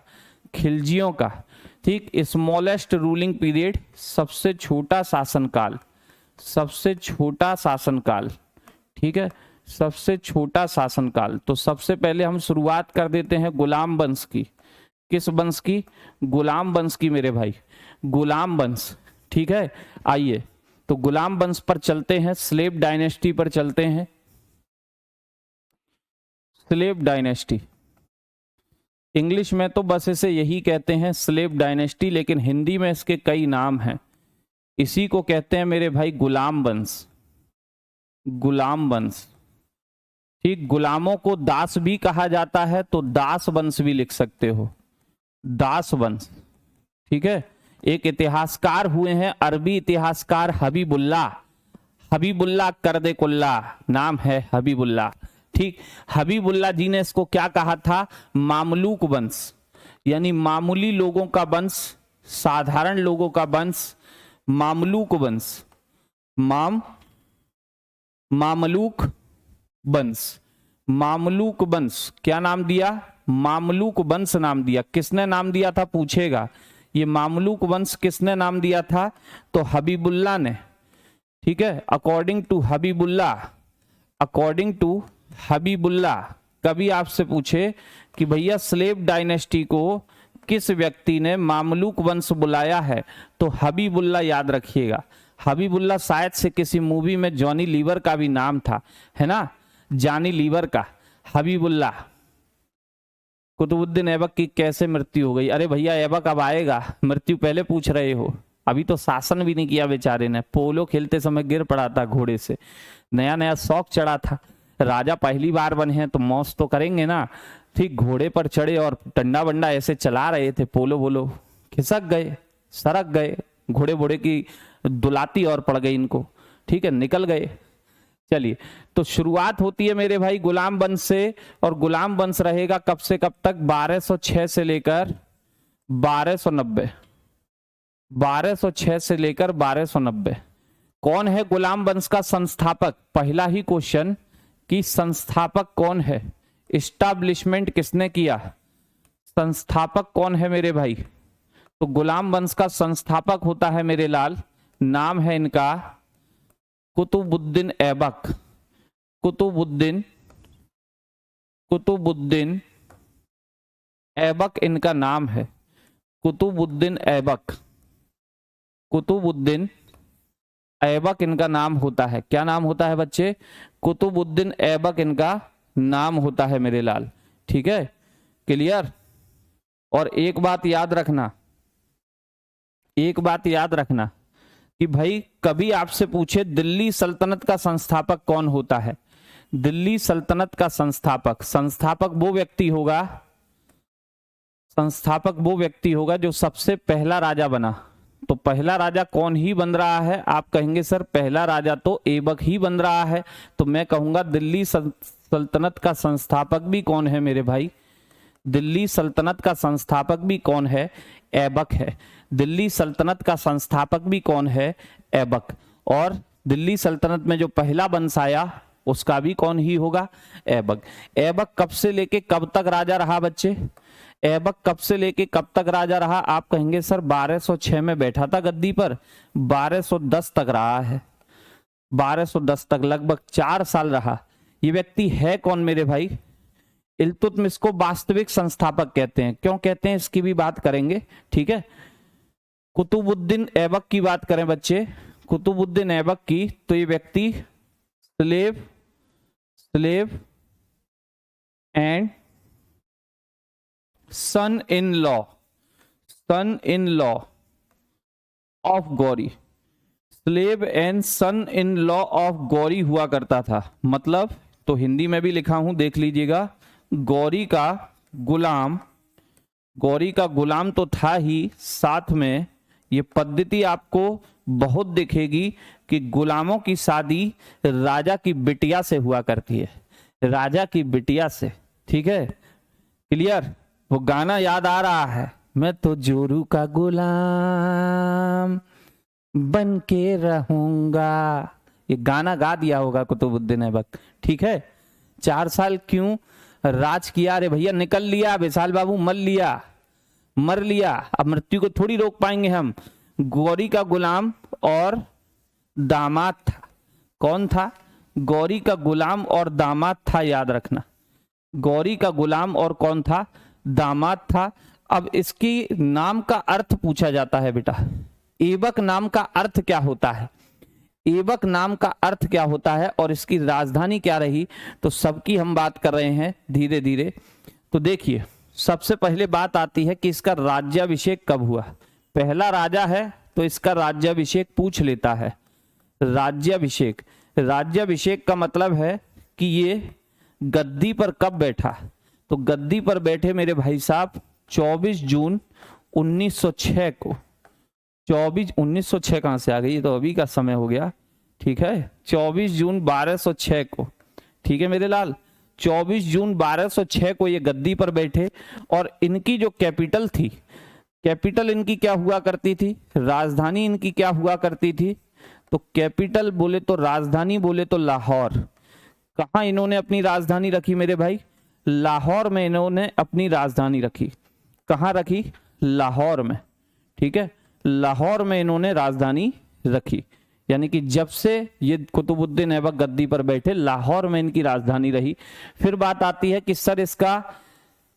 खिलजियों का। ठीक, स्मॉलेस्ट रूलिंग पीरियड, सबसे छोटा शासनकाल, सबसे छोटा शासनकाल। ठीक है, सबसे छोटा शासनकाल। तो सबसे पहले हम शुरुआत कर देते हैं गुलाम वंश की। किस वंश की? गुलाम वंश की मेरे भाई, गुलाम वंश। ठीक है, आइए तो गुलाम वंश पर चलते हैं, स्लेव डायनेस्टी पर चलते हैं। स्लेव डायनेस्टी, इंग्लिश में तो बस इसे यही कहते हैं स्लेव डायनेस्टी, लेकिन हिंदी में इसके कई नाम हैं। इसी को कहते हैं मेरे भाई गुलाम वंश, गुलाम वंश। ठीक, गुलामों को दास भी कहा जाता है, तो दास वंश भी लिख सकते हो, दास वंश। ठीक है, एक इतिहासकार हुए हैं अरबी इतिहासकार हबीबुल्लाह, हबीबुल्लाह करदे कुल्ला नाम है हबीबुल्लाह। ठीक, हबीबुल्लाह जी ने इसको क्या कहा था? मामलूक वंश, यानी मामूली लोगों का वंश, साधारण लोगों का वंश, मामलूक वंश, मामलूक वंश, मामलूक वंश। क्या नाम दिया? मामलूक वंश नाम दिया। किसने नाम दिया था पूछेगा, ये मामलूक वंश किसने नाम दिया था? तो हबीबुल्लाह ने। ठीक है, according to Habibullah, according to Habibullah. कभी आपसे पूछे कि भैया स्लेव डायनेस्टी को किस व्यक्ति ने मामलूक वंश बुलाया है, तो हबीबुल्लाह याद रखिएगा। हबीबुल्लाह शायद से किसी मूवी में जॉनी लीवर का भी नाम था, है ना, जॉनी लीवर का। हबीबुल्लाह। कुतुबुद्दीन ऐबक की कैसे मृत्यु हो गई? अरे भैया ऐबक अब आएगा, मृत्यु पहले पूछ रहे हो, अभी तो शासन भी नहीं किया बेचारे ने। पोलो खेलते समय गिर पड़ा था घोड़े से, नया नया शौक चढ़ा था, राजा पहली बार बने हैं तो मौज तो करेंगे ना। ठीक, घोड़े पर चढ़े और डंडा बंडा ऐसे चला रहे थे, पोलो बोलो, खिसक गए, सरक गए, घोड़े घोड़े की दुलाती और पड़ गई इनको। ठीक है, निकल गए। चलिए, तो शुरुआत होती है मेरे भाई गुलाम वंश से, और गुलाम वंश रहेगा कब से कब तक? 1206 से लेकर 1290, 1206 से लेकर 1290। कौन है गुलाम वंश का संस्थापक? पहला ही क्वेश्चन कि संस्थापक कौन है, इस्टेब्लिशमेंट किसने किया, संस्थापक कौन है मेरे भाई? तो गुलाम वंश का संस्थापक होता है मेरे लाल, नाम है इनका कुतुबुद्दीन ऐबक। कुतुबुद्दीन, कुतुबुद्दीन ऐबक इनका नाम है, कुतुबुद्दीन ऐबक, कुतुबुद्दीन ऐबक इनका नाम होता है। क्या नाम होता है बच्चे? कुतुबुद्दीन ऐबक इनका नाम होता है मेरे लाल। ठीक है, क्लियर? और एक बात याद रखना, एक बात याद रखना कि भाई कभी आपसे पूछे दिल्ली सल्तनत का संस्थापक कौन होता है? दिल्ली सल्तनत का संस्थापक, संस्थापक वो व्यक्ति होगा, संस्थापक वो व्यक्ति होगा जो सबसे पहला राजा बना। तो पहला राजा कौन ही बन रहा है? आप कहेंगे सर पहला राजा तो ऐबक ही बन रहा है, तो मैं कहूंगा दिल्ली सल्तनत का संस्थापक भी कौन है मेरे भाई? दिल्ली सल्तनत का संस्थापक भी कौन है? ऐबक है। दिल्ली सल्तनत का संस्थापक भी कौन है? ऐबक। और दिल्ली सल्तनत में जो पहला वंश आया उसका भी कौन ही होगा? ऐबक। ऐबक कब से लेके कब तक राजा रहा बच्चे? ऐबक कब से लेके कब तक राजा रहा? आप कहेंगे सर 1206 में बैठा था गद्दी पर, 1210 तक रहा है, 1210 तक, लगभग 4 साल रहा। ये व्यक्ति है कौन मेरे भाई? इल्तुतमिश को वास्तविक संस्थापक कहते हैं। क्यों कहते हैं इसकी भी बात करेंगे। ठीक है, कुतुबुद्दीन ऐबक की बात करें बच्चे, कुतुबुद्दीन ऐबक की, तो ये व्यक्ति slave and son in law of Ghori, slave and son in law of Ghori हुआ करता था। मतलब, तो हिंदी में भी लिखा हूं, देख लीजिएगा, गौरी का गुलाम, गौरी का गुलाम तो था ही, साथ में ये पद्धति आपको बहुत दिखेगी कि गुलामों की शादी राजा की बिटिया से हुआ करती है, राजा की बिटिया से। ठीक है, क्लियर? वो गाना याद आ रहा है, मैं तो जोरू का गुलाम बन के रहूंगा, ये गाना गा दिया होगा कुतुबुद्दीन ऐबक। ठीक है, 4 साल क्यों राज किया? अरे भैया निकल लिया, विशाल बाबू मर लिया, अब मृत्यु को थोड़ी रोक पाएंगे हम। गौरी का गुलाम और दामाद था। कौन था? गौरी का गुलाम और दामाद था, याद रखना। गौरी का गुलाम और कौन था? दामाद था। अब इसकी नाम का अर्थ पूछा जाता है बेटा, ऐबक नाम का अर्थ क्या होता है? ऐबक नाम का अर्थ क्या होता है और इसकी राजधानी क्या रही? तो सबकी हम बात कर रहे हैं धीरे धीरे। तो देखिए, सबसे पहले बात आती है कि इसका राज्याभिषेक कब हुआ। पहला राजा है तो इसका राज्याभिषेक पूछ लेता है। राज्याभिषेक, राज्याभिषेक का मतलब है कि ये गद्दी पर कब बैठा। तो गद्दी पर बैठे मेरे भाई साहब 24 जून 1906 को, 1906 कहां से आ गई, ये तो अभी का समय हो गया। ठीक है, 24 जून 1206 को, ठीक है मेरे लाल, 24 जून 1206 को ये गद्दी पर बैठे। और इनकी जो कैपिटल थी, कैपिटल इनकी क्या हुआ करती थी, राजधानी इनकी क्या हुआ करती थी, तो कैपिटल बोले तो राजधानी बोले तो लाहौर। कहां इन्होंने अपनी राजधानी रखी मेरे भाई, लाहौर में इन्होंने अपनी राजधानी रखी। कहां रखी, लाहौर में। ठीक है, लाहौर में इन्होंने राजधानी रखी, यानी कि जब से ये कुतुबुद्दीन ऐबक गद्दी पर बैठे, लाहौर में इनकी राजधानी रही। फिर बात आती है कि सर इसका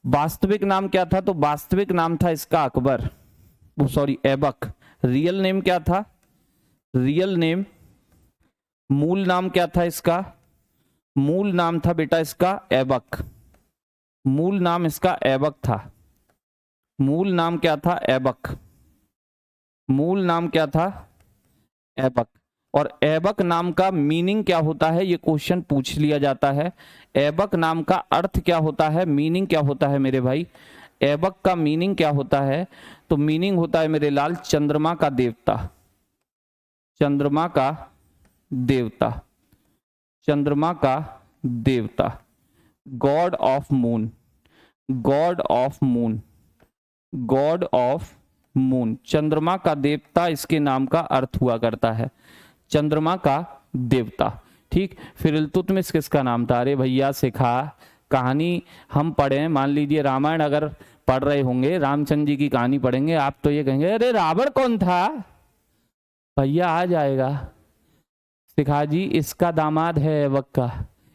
वास्तविक नाम क्या था, तो वास्तविक नाम था इसका अकबर, वो सॉरी ऐबक। रियल नेम क्या था, रियल नेम, मूल नाम क्या था इसका, मूल नाम था बेटा इसका ऐबक। मूल नाम इसका ऐबक था। मूल नाम क्या था, ऐबक। मूल नाम क्या था, ऐबक। और ऐबक नाम का मीनिंग क्या होता है, ये क्वेश्चन पूछ लिया जाता है। ऐबक नाम का अर्थ क्या होता है, मीनिंग क्या होता है मेरे भाई, ऐबक का मीनिंग क्या होता है, तो मीनिंग होता है मेरे लाल चंद्रमा का देवता। चंद्रमा का देवता, चंद्रमा का देवता, God of moon, God of moon, God of moon, चंद्रमा का देवता इसके नाम का अर्थ हुआ करता है, चंद्रमा का देवता। ठीक, फिर इल्तुतमिश किसका नाम था, अरे भैया सिखा, कहानी हम पढ़े, मान लीजिए रामायण अगर पढ़ रहे होंगे, रामचंद्र जी की कहानी पढ़ेंगे, आप तो ये कहेंगे अरे रावण कौन था, भैया आ जाएगा। सिखा जी इसका दामाद है ऐबक का,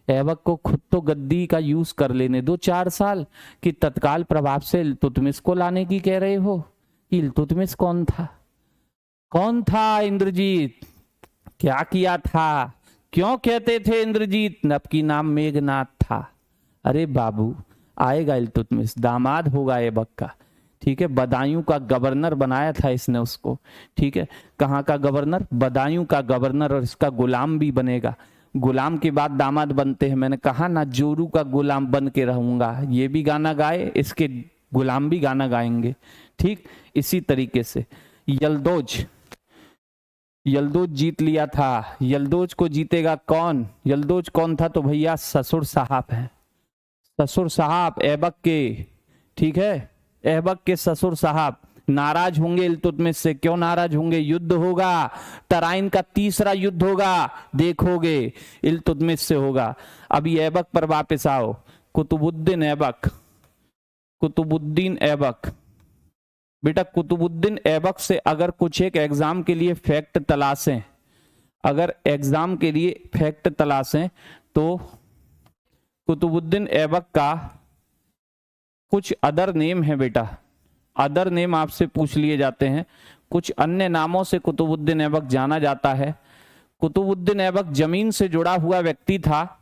ऐबक को खुद तो गद्दी का यूज कर लेने दो 4 साल, कि तत्काल प्रभाव से इल्तुतमिश को लाने की कह रहे हो। इल्तुतमिश कौन था, कौन था इंद्रजीत, क्या किया था, क्यों कहते थे इंद्रजीत, नबकी नाम मेघनाथ था। अरे बाबू आएगा इल्तुतमिश, दामाद होगा ऐबक का। ठीक है, बदायूं का गवर्नर बनाया था इसने उसको। ठीक है, कहाँ का गवर्नर, बदायूं का गवर्नर, और इसका गुलाम भी बनेगा। गुलाम के बाद दामाद बनते हैं, मैंने कहा ना जोरू का गुलाम बन के रहूंगा, ये भी गाना गाए, इसके गुलाम भी गाना गाएंगे। ठीक, इसी तरीके से यलदोज, यलदोज जीत लिया था। यलदोज को जीतेगा कौन, यलदोज कौन था, तो भैया ससुर साहब हैं, ससुर साहब ऐबक के। ठीक है, ऐबक के ससुर साहब नाराज होंगे इल्तुतमिश से। क्यों नाराज होंगे, युद्ध होगा, तराइन का तीसरा युद्ध होगा, देखोगे इल्तुतमिश से होगा। अभी ऐबक पर वापस आओ, कुतुबुद्दीन ऐबक, कुतुबुद्दीन ऐबक। बेटा कुतुबुद्दीन ऐबक से अगर कुछ एक एग्जाम के लिए फैक्ट तलाशें, अगर एग्जाम के लिए फैक्ट तलाशें, तो कुतुबुद्दीन ऐबक का कुछ अदर नेम है बेटा, अदर नेम आपसे पूछ लिए जाते हैं, कुछ अन्य नामों से कुतुबुद्दीन ऐबक जाना जाता है। कुतुबुद्दीन ऐबक जमीन से जुड़ा हुआ व्यक्ति था,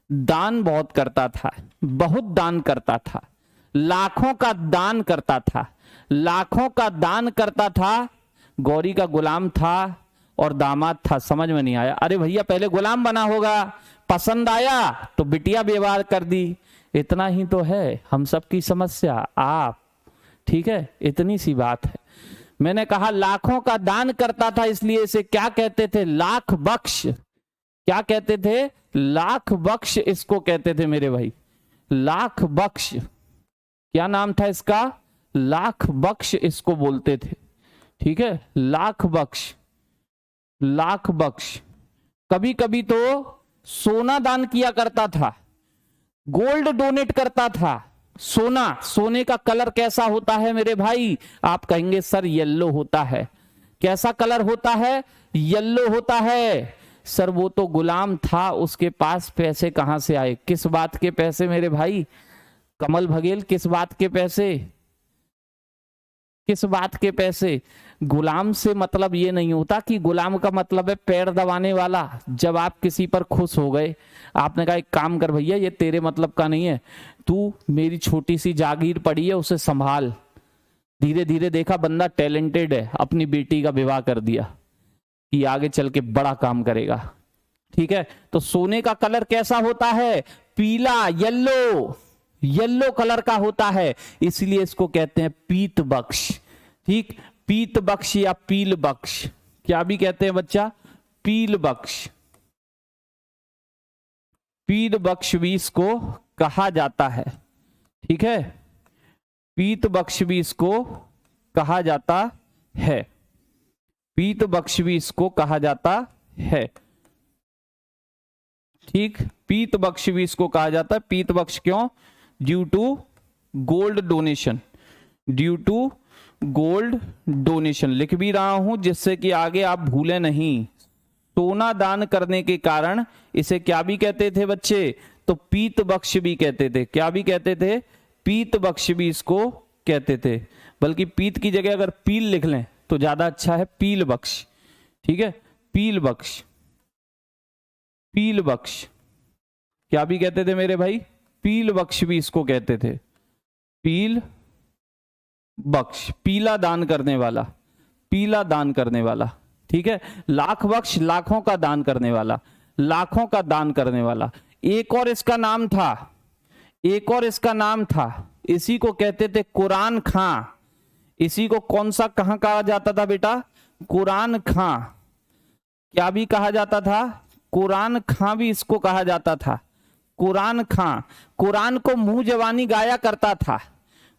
दान बहुत करता था, बहुत दान करता था, लाखों का दान करता था, लाखों का दान करता था, गौरी का गुलाम था और दामाद था। समझ में नहीं आया, अरे भैया पहले गुलाम बना होगा, पसंद आया तो बिटिया व्यवहार कर दी, इतना ही तो है हम सबकी समस्या आप। ठीक है, इतनी सी बात है। मैंने कहा लाखों का दान करता था, इसलिए इसे क्या कहते थे, लाख बख्श। क्या कहते थे, लाख बख्श इसको कहते थे मेरे भाई, लाख बख्श। क्या नाम था इसका, लाख बख्श इसको बोलते थे। ठीक है, लाख बख्श, लाख बख्श। कभी कभी तो सोना दान किया करता था, गोल्ड डोनेट करता था। सोना, सोने का कलर कैसा होता है मेरे भाई, आप कहेंगे सर येलो होता है। कैसा कलर होता है, येलो होता है। सर वो तो गुलाम था, उसके पास पैसे कहां से आए, किस बात के पैसे मेरे भाई, कमल बघेल किस बात के पैसे, किस बात के पैसे। गुलाम से मतलब ये नहीं होता कि गुलाम का मतलब है पैर दबाने वाला। जब आप किसी पर खुश हो गए, आपने कहा एक काम कर भैया ये तेरे मतलब का नहीं है, तू मेरी छोटी सी जागीर पड़ी है उसे संभाल। धीरे धीरे देखा बंदा टैलेंटेड है, अपनी बेटी का विवाह कर दिया कि आगे चल के बड़ा काम करेगा। ठीक है, तो सोने का कलर कैसा होता है, पीला, येलो, येलो कलर का होता है, इसलिए इसको कहते हैं पीत बख्श। ठीक, पीत बख्श या पील बख्श, क्या भी कहते हैं बच्चा, पील बख्श। पीत बख्श भी इसको कहा जाता है, ठीक है, पीत बख्श भी इसको कहा जाता है, पीत बख्श भी इसको कहा जाता है, ठीक, पीत बख्श भी इसको कहा जाता है। पीत बख्श क्यों? Due to gold donation, due to gold donation लिख भी रहा हूं जिससे कि आगे आप भूले नहीं। सोना दान करने के कारण इसे क्या भी कहते थे बच्चे, तो पीत बख्श भी कहते थे। क्या भी कहते थे? पीत बख्श भी इसको कहते थे। बल्कि पीत की जगह अगर पील लिख लें तो ज्यादा अच्छा है, पील बख्श, ठीक है, पील बख्श, पील बख्श क्या भी कहते थे मेरे भाई, पील बख्श भी इसको कहते थे, पील बख्श, पीला दान करने वाला, पीला दान करने वाला, ठीक है। लाख बख्श, लाखों का दान करने वाला, लाखों का दान करने वाला। एक और इसका नाम था, एक और इसका नाम था, इसी को कहते थे कुरान खां। इसी को कौन सा कहां कहा जाता था बेटा? कुरान खां। क्या भी कहा जाता था? कुरान खां भी इसको कहा जाता था, कुरान खां। कुरान को मुंह जवानी गाया करता था,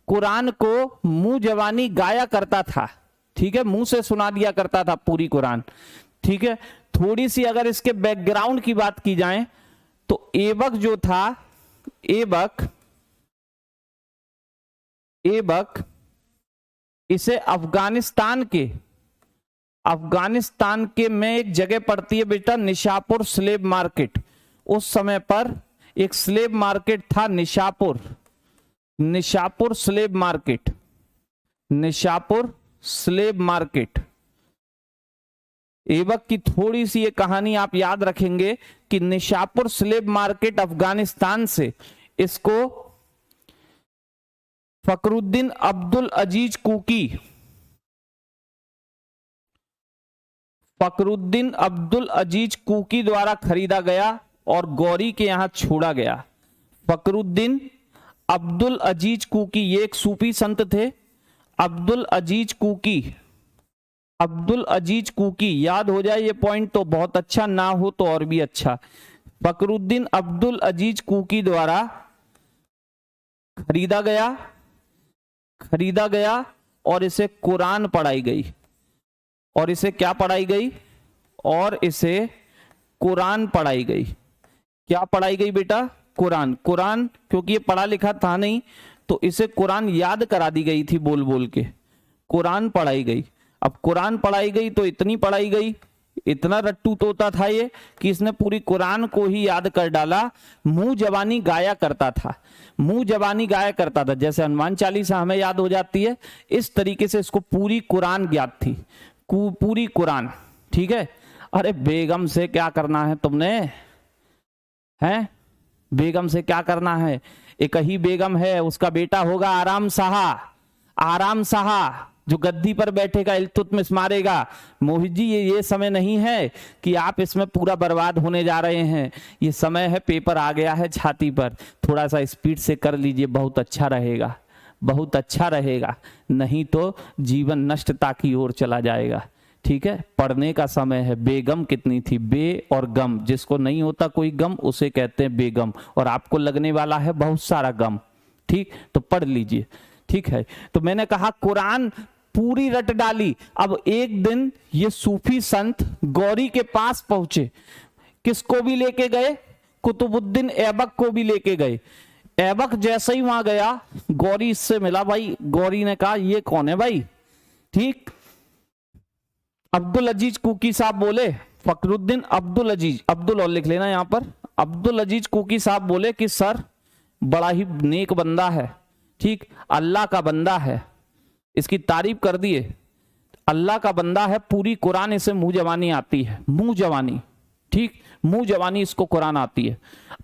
कुरान को मुंह जवानी गाया करता था, ठीक है, मुंह से सुना दिया करता था पूरी कुरान, ठीक है। थोड़ी सी अगर इसके बैकग्राउंड की बात की जाए तो ऐबक जो था, ऐबक, ऐबक इसे अफगानिस्तान के, अफगानिस्तान के में एक जगह पड़ती है बेटा निशापुर स्लेब मार्केट। उस समय पर एक स्लेब मार्केट था Nishapur, Nishapur slab market, Nishapur slab market. Aibak की थोड़ी सी ये कहानी आप याद रखेंगे कि निशापुर स्लेब मार्केट अफगानिस्तान से इसको फकरुद्दीन अब्दुल अजीज कुकी, फकरुद्दीन अब्दुल अजीज कुकी द्वारा खरीदा गया और गौरी के यहां छोड़ा गया। फकरुद्दीन अब्दुल अजीज कुकी, ये एक सूफी संत थे, अब्दुल अजीज कुकी, अब्दुल अजीज कुकी, याद हो जाए ये पॉइंट तो बहुत अच्छा, ना हो तो और भी अच्छा। फकरुद्दीन अब्दुल अजीज कुकी द्वारा खरीदा गया, खरीदा गया और इसे कुरान पढ़ाई गई, और इसे क्या पढ़ाई गई? और इसे कुरान पढ़ाई गई। क्या पढ़ाई गई बेटा? कुरान। कुरान क्योंकि ये पढ़ा लिखा था नहीं तो इसे कुरान याद करा दी गई थी बोल बोल के, कुरान पढ़ाई गई। अब कुरान पढ़ाई गई तो इतनी पढ़ाई गई, इतना रट्टू तोता था ये कि इसने पूरी कुरान को ही याद कर डाला। मुंह जबानी गाया करता था, मुंह जबानी गाया करता था, जैसे हनुमान चालीसा हमें याद हो जाती है, इस तरीके से इसको पूरी कुरान ज्ञात थी, पूरी कुरान, ठीक है। अरे बेगम से क्या करना है तुमने, हैं? बेगम से क्या करना है? एक ही बेगम है, उसका बेटा होगा आराम शाह, आराम शाह जो गद्दी पर बैठेगा, इल्तुतमिश मारेगा। मोहित जी ये समय नहीं है कि आप इसमें पूरा बर्बाद होने जा रहे हैं, ये समय है, पेपर आ गया है छाती पर, थोड़ा सा स्पीड से कर लीजिए, बहुत अच्छा रहेगा, बहुत अच्छा रहेगा, नहीं तो जीवन नष्टता की ओर चला जाएगा, ठीक है। पढ़ने का समय है। बेगम कितनी थी? बे और गम, जिसको नहीं होता कोई गम उसे कहते हैं बेगम, और आपको लगने वाला है बहुत सारा गम, ठीक, तो पढ़ लीजिए, ठीक है। तो मैंने कहा कुरान पूरी रट डाली। अब एक दिन ये सूफी संत गौरी के पास पहुंचे, किसको भी लेके गए? कुतुबुद्दीन ऐबक को भी लेके गए। ऐबक जैसे ही वहां गया, गौरी इससे मिला, भाई गौरी ने कहा ये कौन है भाई, ठीक। अब्दुल अजीज कुकी साहब बोले, फकरुद्दीन अब्दुल अजीज, अब्दुल और लिख लेना यहां पर, अब्दुल अजीज कुकी साहब बोले कि सर बड़ा ही नेक बंदा है, ठीक, अल्लाह का बंदा है, इसकी तारीफ कर दिए, अल्लाह का बंदा है, पूरी कुरान इसे मुंह जवानी आती है, मुंह जवानी, ठीक, मुंह जवानी इसको कुरान आती है।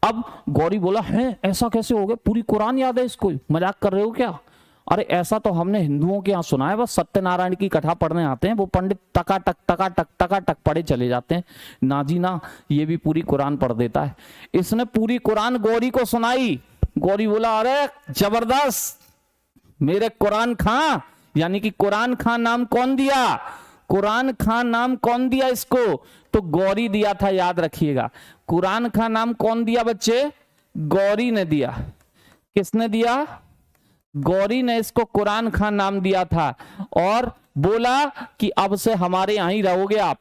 अब गौरी बोला है ऐसा कैसे हो गया, पूरी कुरान याद है इसको, मजाक कर रहे हो क्या? अरे ऐसा तो हमने हिंदुओं के यहाँ सुना है, बस सत्यनारायण की कथा पढ़ने आते हैं वो पंडित, टकाटक टकाटक टकाटक पढ़े चले जाते हैं। ना जी ना, ये भी पूरी कुरान पढ़ देता है। इसने पूरी कुरान गौरी को सुनाई। गौरी बोला अरे जबरदस्त, मेरे कुरान खां, यानी कि कुरान खान नाम कौन दिया? कुरान खान नाम कौन दिया इसको? तो गौरी दिया था, याद रखिएगा। कुरान खान नाम कौन दिया बच्चे? गौरी ने दिया। किसने दिया? गौरी ने इसको कुरान खान नाम दिया था और बोला कि अब से हमारे यहां ही रहोगे आप,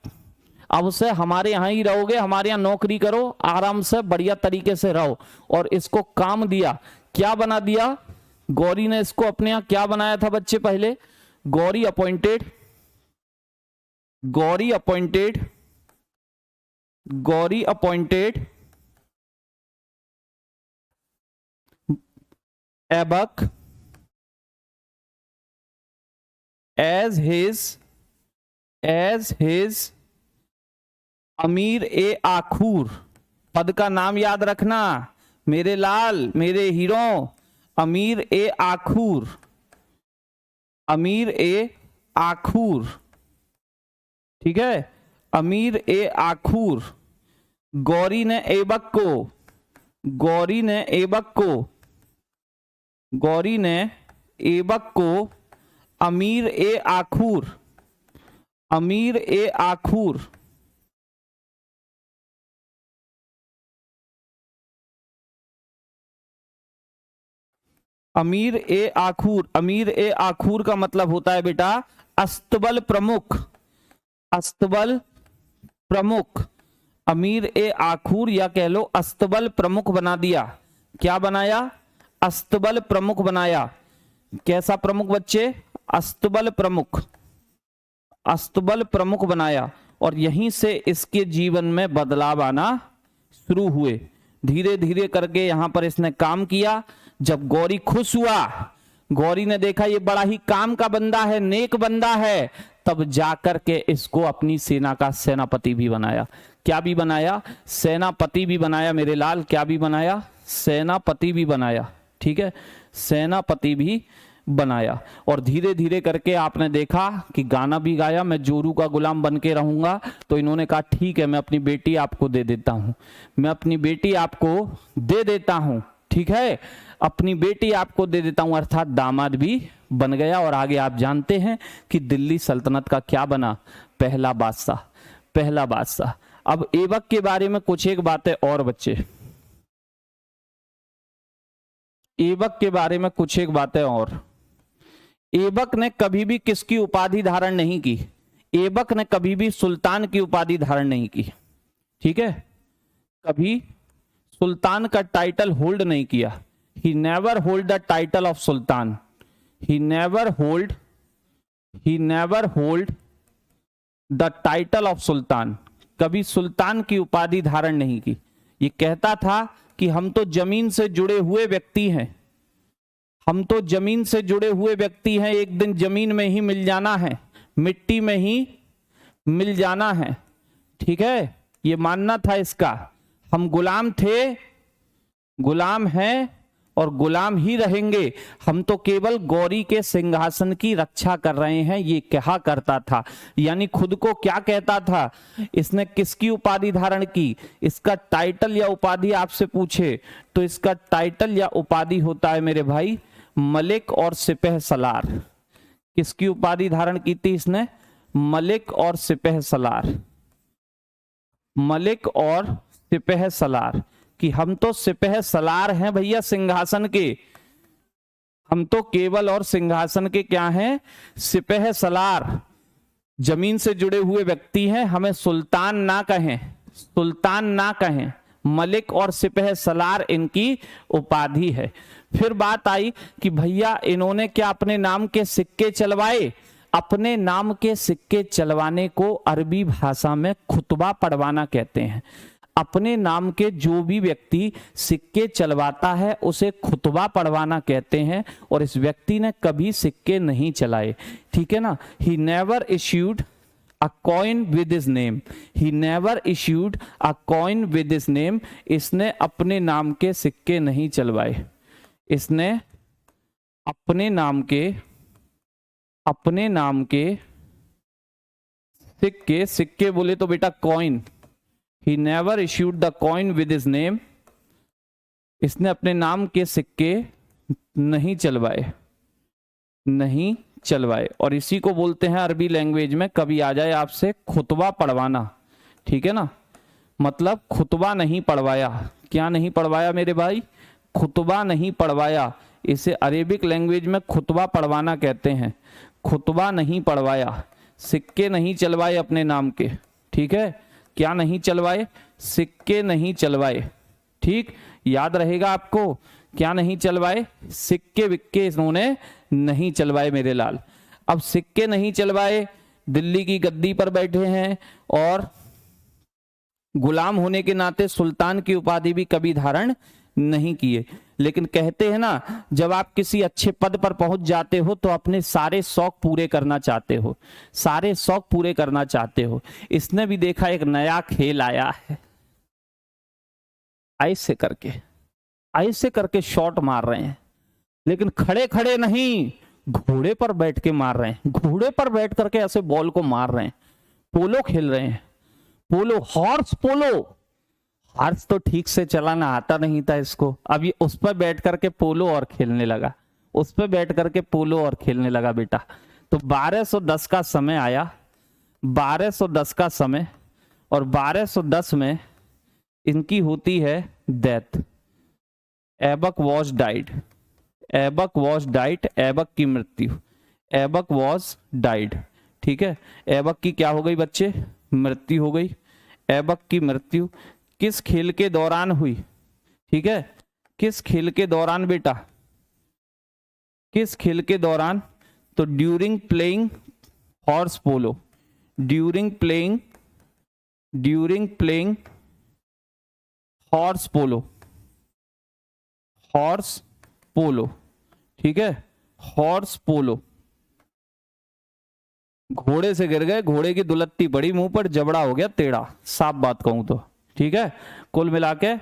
अब से हमारे यहां ही रहोगे, हमारे यहां नौकरी करो, आराम से बढ़िया तरीके से रहो। और इसको काम दिया, क्या बना दिया? गौरी ने इसको अपने यहां क्या बनाया था बच्चे? पहले Gauri appointed, Gauri appointed, Gauri appointed Aibak as his अमीर ए आखूर। पद का नाम याद रखना मेरे लाल, मेरे हीरो। अमीर ए आखूर, अमीर ए आखूर, ठीक है, अमीर ए आखूर। गौरी ने ऐबक को, गौरी ने ऐबक को, गौरी ने ऐबक को अमीर ए आखूर, अमीर ए आखूर, अमीर ए आखूर। अमीर ए आखूर का मतलब होता है बेटा अस्तबल प्रमुख, अस्तबल प्रमुख। अमीर ए आखूर या कह लो अस्तबल प्रमुख बना दिया। क्या बनाया? अस्तबल प्रमुख बनाया। कैसा प्रमुख बच्चे? अस्तबल प्रमुख, अस्तबल प्रमुख बनाया। और यहीं से इसके जीवन में बदलाव आना शुरू हुए। धीरे धीरे करके यहां पर इसने काम किया। जब गौरी खुश हुआ, गौरी ने देखा ये बड़ा ही काम का बंदा है, नेक बंदा है, तब जाकर के इसको अपनी सेना का सेनापति भी बनाया। क्या भी बनाया? सेनापति भी बनाया मेरे लाल। क्या भी बनाया? सेनापति भी बनाया, ठीक है, सेनापति भी बनाया। और धीरे धीरे करके आपने देखा कि गाना भी गाया, मैं जोरू का गुलाम बन के रहूंगा। तो इन्होंने कहा ठीक है, मैं अपनी बेटी आपको दे देता हूं, मैं अपनी बेटी आपको दे देता हूं, ठीक है, अपनी बेटी आपको दे देता हूं। अर्थात दामाद भी बन गया। और आगे आप जानते हैं कि दिल्ली सल्तनत का क्या बना? पहला बादशाह, पहला बादशाह। अब ऐबक के बारे में कुछ एक बातें और बच्चे, ऐबक के बारे में कुछ एक बातें और। ऐबक ने कभी भी किसकी उपाधि धारण नहीं की? ऐबक ने कभी भी सुल्तान की उपाधि धारण नहीं की, ठीक है, कभी सुल्तान का टाइटल होल्ड नहीं किया। He never hold the title of sultan, he never hold the title of sultan. कभी सुल्तान की उपाधि धारण नहीं की। ये कहता था कि हम तो जमीन से जुड़े हुए व्यक्ति हैं, हम तो जमीन से जुड़े हुए व्यक्ति हैं, एक दिन जमीन में ही मिल जाना है, मिट्टी में ही मिल जाना है, ठीक है, ये मानना था इसका। हम गुलाम थे, गुलाम हैं और गुलाम ही रहेंगे। हम तो केवल गौरी के सिंहासन की रक्षा कर रहे हैं, ये कहा करता था। यानी खुद को क्या कहता था? इसने किसकी उपाधि धारण की? इसका टाइटल या उपाधि आपसे पूछे तो इसका टाइटल या उपाधि होता है मेरे भाई मलिक और सिपह सलार। किसकी उपाधि धारण की थी इसने? मलिक और सिपह सलार, मलिक और सिपह सलार। कि हम तो सिपह सलार हैं भैया सिंहासन के, हम तो केवल और सिंहासन के क्या हैं? सिपह सलार, जमीन से जुड़े हुए व्यक्ति हैं, हमें सुल्तान ना कहें, सुल्तान ना कहें, मलिक और सिपह सलार इनकी उपाधि है। फिर बात आई कि भैया इन्होंने क्या अपने नाम के सिक्के चलवाए? अपने नाम के सिक्के चलवाने को अरबी भाषा में खुतबा पढ़वाना कहते हैं। अपने नाम के जो भी व्यक्ति सिक्के चलवाता है उसे खुतबा पढ़वाना कहते हैं। और इस व्यक्ति ने कभी सिक्के नहीं चलाए, ठीक है ना। He never issued a coin with his name, he never issued a coin with his name। इसने अपने नाम के सिक्के नहीं चलवाए, इसने अपने नाम के सिक्के, सिक्के बोले तो बेटा coin, he never issued the coin with his name। इसने अपने नाम के सिक्के नहीं चलवाए, नहीं चलवाए। और इसी को बोलते हैं अरबी लैंग्वेज में, कभी आ जाए आपसे खुतबा पढ़वाना, ठीक है ना, मतलब खुतबा नहीं पढ़वाया। क्या नहीं पढ़वाया मेरे भाई? खुतबा नहीं पढ़वाया। इसे अरेबिक लैंग्वेज में खुतबा पढ़वाना कहते हैं। खुतबा नहीं पढ़वाया, सिक्के नहीं चलवाए अपने नाम के, ठीक है। क्या नहीं चलवाए? सिक्के नहीं चलवाए, ठीक, याद रहेगा आपको। क्या नहीं चलवाए? सिक्के विक्के इन्होंने नहीं चलवाए मेरे लाल। अब सिक्के नहीं चलवाए, दिल्ली की गद्दी पर बैठे हैं और गुलाम होने के नाते सुल्तान की उपाधि भी कभी धारण नहीं किए। लेकिन कहते हैं ना, जब आप किसी अच्छे पद पर पहुंच जाते हो तो अपने सारे शौक पूरे करना चाहते हो, सारे शौक पूरे करना चाहते हो। इसने भी देखा एक नया खेल आया है, ऐसे करके शॉट मार रहे हैं, लेकिन खड़े खड़े नहीं, घोड़े पर बैठ के मार रहे हैं। घोड़े पर बैठ करके ऐसे बॉल को मार रहे हैं। पोलो खेल रहे हैं, पोलो, हॉर्स पोलो। हॉर्स तो ठीक से चलाना आता नहीं था इसको, अब ये उस पर बैठ करके पोलो और खेलने लगा, उस पर बैठ करके पोलो और खेलने लगा बेटा। तो 1210 का समय आया, 1210 का समय, और 1210 में इनकी होती है death. Aibak was died, Aibak was died, Aibak की मृत्यु, ऐबक वॉज डाइड, ठीक है। ऐबक की क्या हो गई बच्चे? मृत्यु हो गई। ऐबक की मृत्यु किस खेल के दौरान हुई? ठीक है, किस खेल के दौरान बेटा? किस खेल के दौरान? तो ड्यूरिंग प्लेइंग हॉर्स पोलो, ड्यूरिंग प्लेइंग हॉर्स पोलो, हॉर्स पोलो, ठीक है, हॉर्स पोलो। घोड़े से गिर गए, घोड़े की दुलत्ती पड़ी मुंह पर, जबड़ा हो गया टेढ़ा, साफ बात कहूं तो, ठीक है। कुल मिला के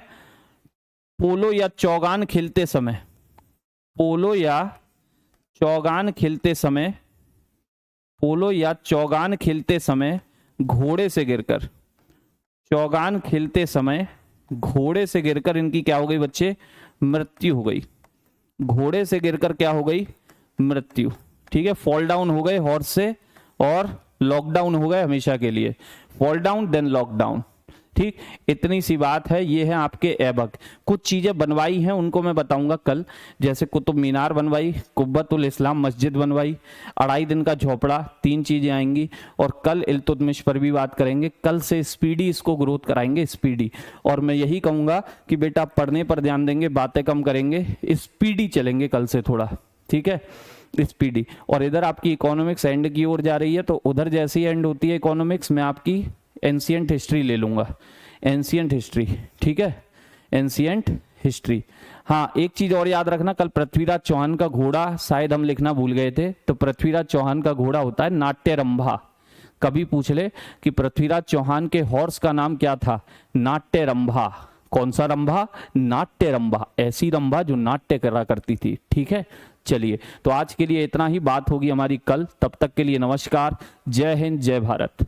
पोलो या चौगान खेलते समय, पोलो या चौगान खेलते समय, पोलो या चौगान खेलते समय घोड़े से गिरकर, चौगान खेलते समय घोड़े से गिरकर इनकी क्या हो गई बच्चे? मृत्यु हो गई। घोड़े से गिरकर क्या हो गई? मृत्यु, ठीक है। फॉल डाउन हो गए हॉर्स से और लॉकडाउन हो गए हमेशा के लिए। फॉल डाउन देन लॉकडाउन, ठीक, इतनी सी बात है। ये है आपके ऐबक। कुछ चीजें बनवाई हैं उनको मैं बताऊंगा कल, जैसे कुतुब मीनार बनवाई, कुब्बतुल इस्लाम मस्जिद बनवाई, 2.5 दिन का झोपड़ा, 3 चीजें आएंगी। और कल इल्तुतमिश पर भी बात करेंगे। कल से स्पीडी इसको ग्रोथ कराएंगे, स्पीडी। और मैं यही कहूंगा कि बेटा पढ़ने पर ध्यान देंगे, बातें कम करेंगे, स्पीडी चलेंगे कल से थोड़ा, ठीक है, स्पीडी। और इधर आपकी इकोनॉमिक्स एंड की ओर जा रही है, तो उधर जैसी एंड होती है इकोनॉमिक्स में आपकी एंशिएंट हिस्ट्री ले लूंगा, एंशिएंट हिस्ट्री, ठीक है, एंशिएंट हिस्ट्री। हाँ, एक चीज और याद रखना, कल पृथ्वीराज चौहान का घोड़ा शायद हम लिखना भूल गए थे। तो पृथ्वीराज चौहान का घोड़ा होता है नाट्यरंभा। कभी पूछ ले कि पृथ्वीराज चौहान के हॉर्स का नाम क्या था? नाट्यरंभा। कौन सा रंभा? नाट्यरंभा, ऐसी रंभा जो नाट्य करा करती थी, ठीक है। चलिए, तो आज के लिए इतना ही, बात होगी हमारी कल। तब तक के लिए नमस्कार, जय हिंद, जय भारत।